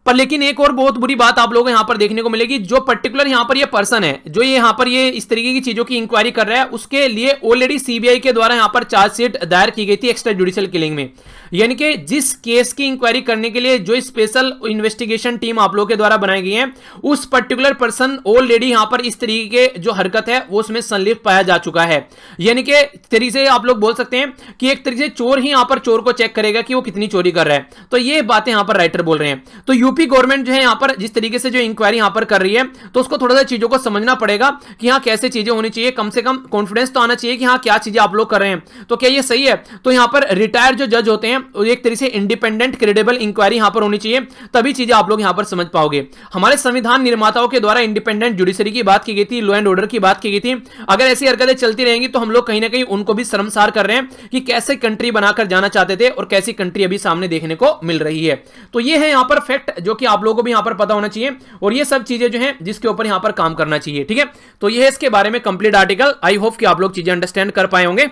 पर लेकिन एक और बहुत बुरी बात आप लोगों को यहां पर देखने को मिलेगी, जो पर्टिकुलर यहां पर ये पर्सन है जो ये यहां पर ये इस तरीके की चीजों की इंक्वायरी कर रहा है, उसके लिए ऑलरेडी सीबीआई के द्वारा यहां पर चार्जशीट दायर की गई थी एक्स्ट्रा जुडिशियल किलिंग में। यानी कि जिस केस की इंक्वायरी करने के लिए जो स्पेशल इन्वेस्टिगेशन टीम आप लोगों के द्वारा बनाई गई है, उस पर्टिकुलर पर्सन ऑलरेडी यहां पर इस तरीके के जो हरकत है वो उसमें संलिप्त पाया जा चुका है। यानी कि तरीके से आप लोग बोल सकते हैं कि एक तरीके से चोर ही यहां पर चोर को चेक करेगा कि वो कितनी चोरी कर रहा है। तो ये बातें यहां पर राइटर बोल रहे हैं। तो यूपी गवर्नमेंट जो है यहां पर जिस तरीके से जो इंक्वायरी यहां पर कर रही है, तो उसको थोड़ा सा चीजों को समझना पड़ेगा कि हाँ कैसे चीजें होनी चाहिए, कम से कम कॉन्फिडेंस तो आना चाहिए कि हाँ क्या चीजें आप लोग कर रहे हैं, तो क्या ये सही है। तो यहां पर रिटायर्ड जो जज होते हैं एक तरीके से इंडिपेंडेंट क्रेडिबल इंक्वायरी यहां पर होनी चाहिए, तभी चीजें आप लोग यहां पर समझ पाओगे। हमारे संविधान निर्माताओं के द्वारा इंडिपेंडेंट जुडिशरी की बात की गई थी, लॉ एंड ऑर्डर की बात की गई थी। अगर ऐसी हरकतें चलती रहेंगी तो हम लोग कहीं ना कहीं उनको भी शर्मसार कर रहे हैं कि कैसे कंट्री बनाकर जाना चाहते थे और कैसी कंट्री अभी सामने देखने को मिल रही है। तो ये है यहां पर फैक्ट जो कि आप लोगों को भी यहां पर पता होना चाहिए, और ये सब चीजें जो हैं जिसके ऊपर यहां पर काम करना चाहिए। ठीक है, तो ये है इसके बारे में कंप्लीट आर्टिकल। आई होप कि आप लोग चीजें अंडरस्टैंड कर पाए होंगे।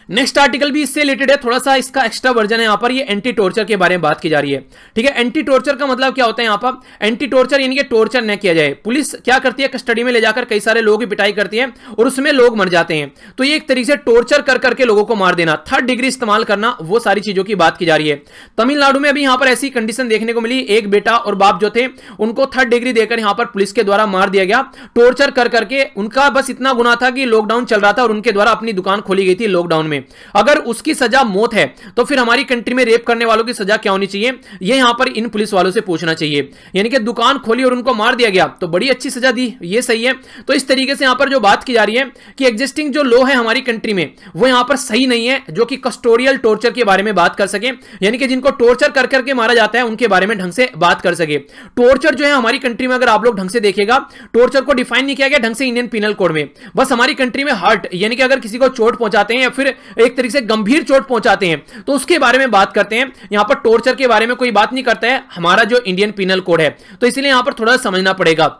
नेक्स्ट आर्टिकल भी इससे रिलेटेड है, थोड़ा सा इसका एक्स्ट्रा वर्जन है। यहां पर ये एंटी टॉर्चर के बारे में बात की जा रही है। ठीक है, एंटी टॉर्चर का मतलब क्या होता है? यहां पर एंटी टॉर्चर यानी कि टॉर्चर न किया जाए। पुलिस क्या करती है, कस्टडी में ले जाकर कई सारे लोगों की पिटाई करती है और उसमें लोग मर जाते हैं, तो ये एक तरीके से टॉर्चर कर करके लोगों को मार देना, थर्ड डिग्री इस्तेमाल करना, वो सारी चीजों की बात की जा रही है। तमिलनाडु में अभी यहां पर ऐसी कंडीशन देखने को मिली, एक बेटा और बाप जो थे उनको थर्ड डिग्री देकर यहां पर पुलिस के द्वारा मार दिया गया, टॉर्चर कर करके। उनका बस इतना गुनाह था कि लॉकडाउन चल रहा था और उनके द्वारा अपनी दुकान खोली गई थी लॉकडाउन में। अगर उसकी सजा मौत है तो फिर हमारी कंट्री में रेप करने वालों की सजा क्या होनी चाहिए, ये यहां पर इन पुलिस वालों से पूछना चाहिए। यानी कि दुकान खोली और उनको मार दिया गया तो बड़ी अच्छी सजा दी, ये सही है। तो इस तरीके से यहां पर जो बात की जा रही है कि एग्जिस्टिंग जो लॉ है हमारी कंट्री में वो यहां पर सही नहीं है, जो कि कस्टोडियल टॉर्चर के बारे में बात कर सके, यानी कि जिनको टॉर्चर कर करके मारा जाता है उनके बारे में ढंग से बात कर सके। टॉर्चर जो है हमारी कंट्री में, अगर आप लोग ढंग से देखेगा, टॉर्चर को डिफाइन नहीं किया गया ढंग से इंडियन पिनल कोड में। बस हमारी कंट्री में हर्ट यानी कि अगर किसी को चोट पहुंचाते हैं या फिर एक तरीके से गंभीर चोट पहुंचाते हैं तो उसके बारे में बात करते हैं। यहां पर टॉर्चर के बारे में कोई बात नहीं करता है हमारा जो इंडियन पिनल कोड है, तो इसलिए यहां पर थोड़ा समझना पड़ेगा।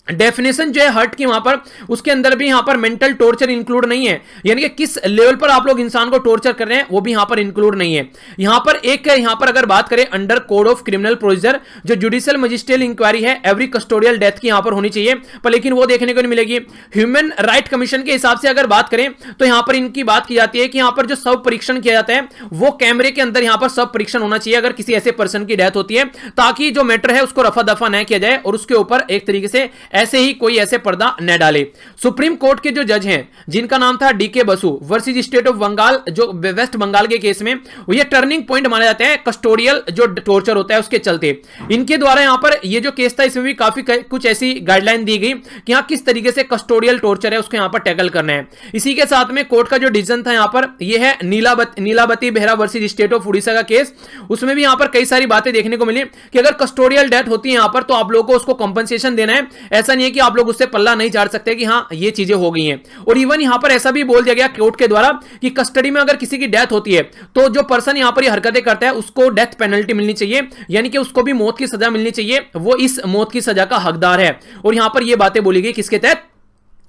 डेफिनेशन जो है हर्ट की वहां पर, उसके अंदर भी यहां पर मेंटल टॉर्चर इंक्लूड नहीं है, यानी कि किस लेवल पर आप लोग इंसान को टॉर्चर कर रहे हैं वो भी यहां पर इंक्लूड नहीं है। यहां पर यहां पर अगर बात करें under code of criminal procedure, जो जुडिशियल मजिस्ट्रियल इंक्वायरी है, एवरी कस्टोडियल डेथ की यहां पर होनी चाहिए, पर लेकिन वो देखने को नहीं मिलेगी। ह्यूमन राइट कमीशन के हिसाब से अगर बात करें तो यहां पर इनकी बात की जाती है कि यहां पर जो शव परीक्षण किया जाता है वो कैमरे के अंदर यहां पर शव परीक्षण होना चाहिए अगर किसी ऐसे पर्सन की डेथ होती है, ताकि जो मैटर है उसको रफा दफा न किया जाए और उसके ऊपर एक तरीके से ऐसे ही कोई ऐसे पर्दा न डाले। सुप्रीम कोर्ट के जो जज हैं जिनका नाम था D K Basu versus state of Bengal, जो वेस्ट बंगाल के केस में, ये टर्निंग पॉइंट माना जाता है कस्टोडियल जो टॉर्चर होता है उसके चलते। इनके द्वारा यहां पर ये जो केस था इसमें भी काफी कुछ ऐसी गाइडलाइन दी गई कि यहां किस तरीके से कस्टोडियल टॉर्चर है उसको यहां पर टैकल करना है। इसी के साथ में कोर्ट का जो डिसीजन था यहां पर यह है Nilavati Behera versus state of Orissa का केस। उसमें भी यहां पर कई सारी बातें देखने को मिली कि अगर कस्टोडियल डेथ होती है यहां पर तो आप लोगों को उसको कंपनसेशन देना है, ऐसा नहीं है कि आप लोग उससे पल्ला नहीं झाड़ सकते कि हां ये चीजें हो गई हैं। और इवन यहां पर ऐसा भी बोल दिया गया कोर्ट के द्वारा कि कस्टडी में अगर किसी की डेथ होती है तो जो पर्सन यहां पर ये हरकतें करता है उसको डेथ पेनल्टी मिलनी चाहिए, यानी कि उसको भी मौत की सजा मिलनी चाहिए, वो इस मौत की सजा का हकदार है। और यहां पर ये बातें बोली गई किसके तहत,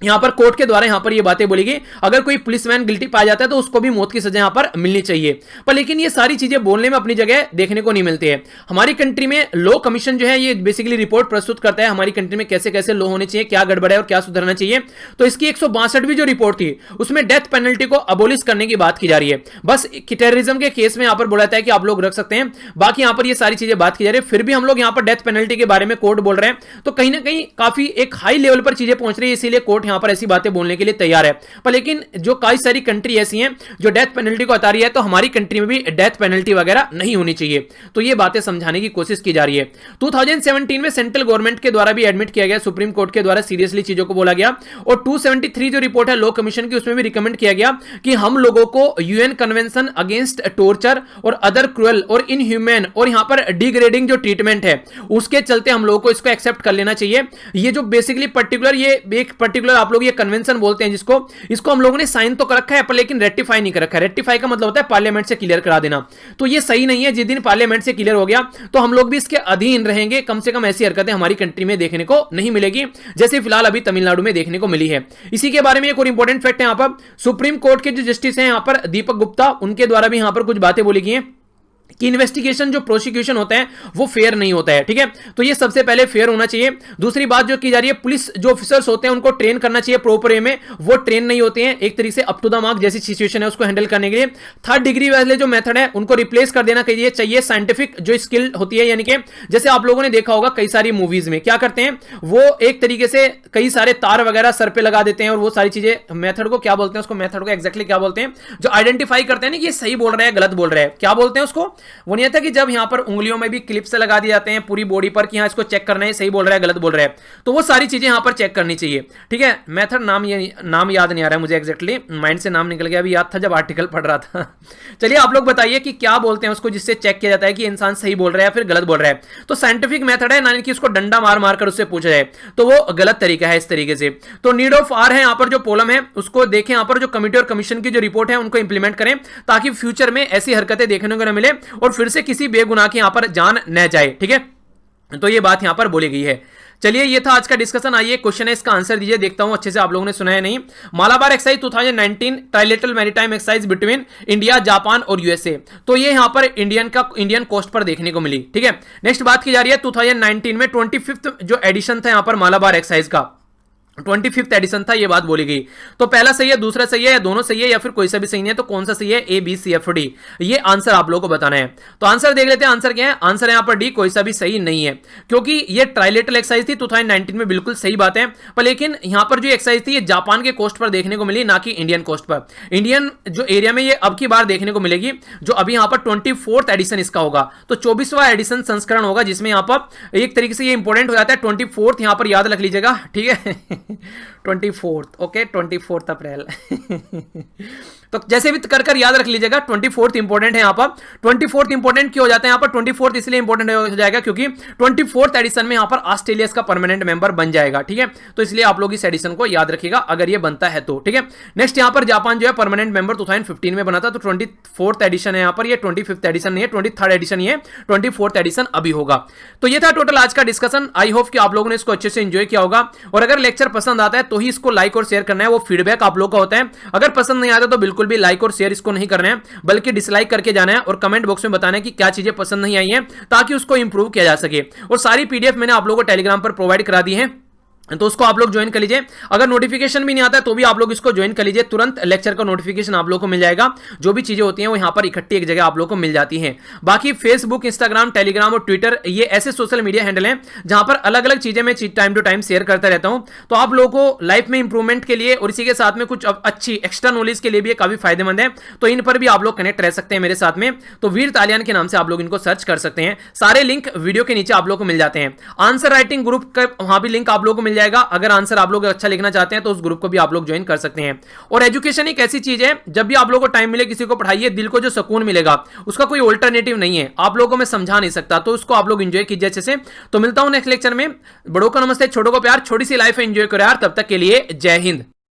यहां पर कोर्ट के द्वारा यहां पर ये बातें बोली गई अगर कोई पुलिसमैन गिल्टी पाया जाता है तो उसको भी मौत की सजा यहां पर मिलनी चाहिए। पर लेकिन ये सारी चीजें बोलने में अपनी जगह देखने को नहीं मिलती है। हमारी कंट्री में लॉ कमीशन जो है ये बेसिकली रिपोर्ट प्रस्तुत करता है हमारी कंट्री में कैसे कैसे लॉ होने चाहिए, क्या गड़बड़ है और क्या सुधरना चाहिए। तो इसकी 162वीं जो रिपोर्ट थी उसमें डेथ पेनल्टी को अबोलिश करने की बात की जा रही है। बस टेररिज्म के केस में यहां पर बोला जाता है कि आप लोग रख सकते हैं, बाकी यहां पर ये सारी चीजें बात की जा रही है। फिर भी हम लोग यहां पर डेथ पेनल्टी के बारे में कोर्ट बोल रहे हैं, तो कहीं ना कहीं काफी एक हाई लेवल पर चीजें पहुंच रही है, इसीलिए कोर्ट यहां पर ऐसी बातें बोलने के लिए तैयार है। पर लेकिन जो कई सारी कंट्री ऐसी हैं जो डेथ पेनल्टी को हटा रही है, तो हमारी कंट्री में भी डेथ पेनल्टी वगैरह नहीं होनी चाहिए। तो ये बातें समझाने की कोशिश की जा रही है। 2017 में सेंट्रल गवर्नमेंट के द्वारा भी एडमिट किया गया, सुप्रीम कोर्ट के द्वारा सीरियसली चीजों को बोला गया। और 273 जो रिपोर्ट है लॉ कमीशन की उसमें भी रिकमेंड किया गया कि हम लोगों को यूएन कन्वेंशन अगेंस्ट टॉर्चर और अदर क्रूअल और इनह्यूमन और यहां पर डिग्रेडिंग जो ट्रीटमेंट है उसके चलते हम लोगों को इसको एक्सेप्ट कर लेना चाहिए। ये जो बेसिकली पर्टिकुलर ये एक पर्टिकुलर आप लोग ये कन्वेंशन बोलते हैं जिसको, इसको हम लोगों ने साइन तो कर रखा है पर लेकिन रेटिफाई नहीं कर रखा है। रेटिफाई का मतलब होता है पार्लियामेंट से क्लियर करा देना, तो ये सही नहीं है। जिस दिन पार्लियामेंट से क्लियर हो गया तो हम लोग भी इसके अधीन रहेंगे। कम से कम ऐसी हरकतें हमारी कंट्री में देखने को नहीं मिलेगी जैसे फिलहाल अभी तमिलनाडु में देखने को मिली है। इसी के बारे में एक और इंपॉर्टेंट फैक्ट है यहां पर, सुप्रीम कोर्ट के जो जस्टिस हैं यहां पर दीपक गुप्ता, उनके द्वारा भी यहां पर कुछ बातें बोली गई हैं कि इन्वेस्टिगेशन जो प्रोसिक्यूशन होता है वो फेयर नहीं होता है। ठीक है, तो ये सबसे पहले फेयर होना चाहिए। दूसरी बात जो की जा रही है, पुलिस जो ऑफिसर्स होते हैं उनको ट्रेन करना चाहिए प्रॉपर वे में, वो ट्रेन नहीं होते हैं एक तरीके से अप टू द मार्क जैसी सिचुएशन है उसको हैंडल करने के लिए। थर्ड डिग्री वाले जो मेथड है उनको रिप्लेस कर देना चाहिए साइंटिफिक जो स्किल होती है, यानी कि जैसे आप लोगों ने देखा होगा कई सारी मूवीज में क्या करते हैं वो एक तरीके से कई सारे तार वगैरह सर पे लगा देते हैं और वो सारी चीजें, मेथड को क्या बोलते हैं, उसको मेथड को एक्जैक्टली क्या बोलते हैं, जो आइडेंटिफाई करते हैं ना कि ये सही बोल रहा है गलत बोल रहा है, क्या बोलते हैं उसको, वो नहीं आता कि जब यहां पर उंगलियों में भी क्लिप से लगा दिए जाते हैं पूरी बॉडी पर कि यहां इसको चेक करना है सही बोल रहा है गलत बोल रहा है, तो वो सारी चीजें यहां पर चेक करनी चाहिए। ठीक है, मेथड नाम याद नहीं आ रहा है मुझे एग्जैक्टली, माइंड से नाम निकल गया, अभी याद था जब आर्टिकल पढ़ रहा था। चलिए आप लोग बताइए कि क्या बोलते हैं उसको जिससे चेक किया जाता है कि इंसान सही बोल रहा है फिर गलत बोल रहा है। तो साइंटिफिक मेथड है, ना कि उसको डंडा मार मार कर उससे पूछा जाए, तो वो गलत तरीका है इस तरीके से। तो नीड ऑफ आर है यहां पर जो पोलम है उसको देखें, यहां पर जो कमिटी और कमीशन की जो रिपोर्ट है उनको इंप्लीमेंट करें ताकि फ्यूचर में ऐसी हरकतें देखने को न मिले और फिर से किसी बेगुनाह की यहां पर जान न जाए। ठीक है, तो ये बात यहां पर बोली गई है। चलिए ये था आज का डिस्कशन। आइए क्वेश्चन है, इसका आंसर दीजिए, देखता हूं अच्छे से आप लोगों ने सुना है नहीं। Malabar exercise 2019 trilateral maritime exercise between India, Japan और यूएसए, तो ये यहां पर इंडियन कोस्ट पर देखने को मिली। ठीक है, नेक्स्ट बात की जा रही है 2019 में 25th जो एडिशन था यहां पर मालाबार एक्सरसाइज का, 25th एडिशन था, ये बात बोली गई। तो पहला सही है, दूसरा सही है, या दोनों सही है, या फिर कोई सा भी सही नहीं है, तो कौन सा सही है? A B C F D, ये आंसर आप लोगों को बताना है। तो आंसर देख लेते हैं, आंसर क्या है? आंसर है यहां पर डी, कोई सा भी सही नहीं है, क्योंकि ये ट्राइलेटरल एक्सरसाइज थी 2019 में, बिल्कुल सही बात है। पर लेकिन यहां पर जो एक्सरसाइज थी ये जापान के कोस्ट पर देखने को मिली, ना कि इंडियन कोस्ट पर। इंडियन जो एरिया में ये अब की बार देखने को मिलेगी, जो अभी यहां पर 24th एडिशन इसका होगा, तो 24वां एडिशन संस्करण होगा, जिसमें यहां पर एक तरीके से ये इंपॉर्टेंट हो जाता है 24th, यहां पर याद रख लीजिएगा। ठीक है 24th, ओके 24 अप्रैल तो जैसे भी कर याद रख लीजिएगा, 24th इंपॉर्टेंट है यहां पर। 24th इंपॉर्टेंट क्यों हो जाता है यहां पर? 24th इसलिए इंपॉर्टेंट हो जाएगा क्योंकि 24th एडिशन में यहां पर ऑस्ट्रेलिया का परमानेंट मेंबर बन जाएगा। ठीक है, तो इसलिए आप लोग इस एडिशन को याद रखिएगा अगर ये बनता है तो। ठीक है, नेक्स्ट यहां पर जापान जो है परमानेंट मेंबर 2015 में बना था, तो 24th एडिशन है यहां पर, ये 25th एडिशन नहीं है, 23rd एडिशन ही है, 24th एडिशन अभी होगा। तो ये था टोटल आज का डिस्कशन। आई होप कि आप लोगों ने इसको अच्छे से एंजॉय किया होगा, और अगर लेक्चर पसंद आता है तो ही इसको लाइक और शेयर करना है, वो फीडबैक आप लोग का होता है। अगर पसंद नहीं आता तो बिल्कुल भी लाइक और शेयर इसको नहीं करना है, बल्कि डिसलाइक करके जाना है और कमेंट बॉक्स में बताना है कि क्या चीजें पसंद नहीं आई हैं, ताकि उसको इंप्रूव किया जा सके। और सारी पीडीएफ मैंने आप लोगों को टेलीग्राम पर प्रोवाइड करा दी है, तो उसको आप लोग ज्वाइन कर लीजिए। अगर नोटिफिकेशन भी नहीं आता है तो भी आप लोग इसको ज्वाइन कर लीजिए, तुरंत लेक्चर का नोटिफिकेशन आप लोग को मिल जाएगा। जो भी चीजें होती हैं वो यहां पर इकट्ठी एक जगह आप लोग को मिल जाती हैं। बाकी फेसबुक, इंस्टाग्राम, टेलीग्राम और ट्विटर, ये ऐसे सोशल मीडिया हैंडल हैं जहां पर अलग अलग चीजें मैं टाइम टू टाइम शेयर करता रहता हूं। तो आप लोगों को लाइफ में इंप्रूवमेंट के लिए और इसी के साथ में कुछ अच्छी एक्स्ट्रा नॉलेज के लिए भी ये काफी फायदेमंद है, तो इन पर भी आप लोग कनेक्ट रह सकते हैं मेरे साथ में। तो वीर तालियान के नाम से आप लोग इनको सर्च कर सकते हैं, सारे लिंक वीडियो के नीचे आप लोग को मिल जाते हैं। आंसर राइटिंग ग्रुप का वहां भी लिंक आप लोग को मिल जाएगा, अगर आंसर आप लोग अच्छा लिखना चाहते हैं तो उस ग्रुप को भी आप लोग ज्वाइन कर सकते हैं। और एजुकेशन एक ऐसी चीज है, जब भी आप लोगों को टाइम मिले किसी को पढ़ाइए, दिल को जो सुकून मिलेगा उसका कोई अल्टरनेटिव नहीं है, आप लोगों को मैं समझा नहीं सकता। तो उसको आप लोग एंजॉय कीजिए अच्छे से। तो मिलता हूं नेक्स्ट लेक्चर में। बड़ों का नमस्ते, छोटों को प्यार, छोटी सी लाइफ एंजॉय करो यार। तब तक के लिए जय हिंद।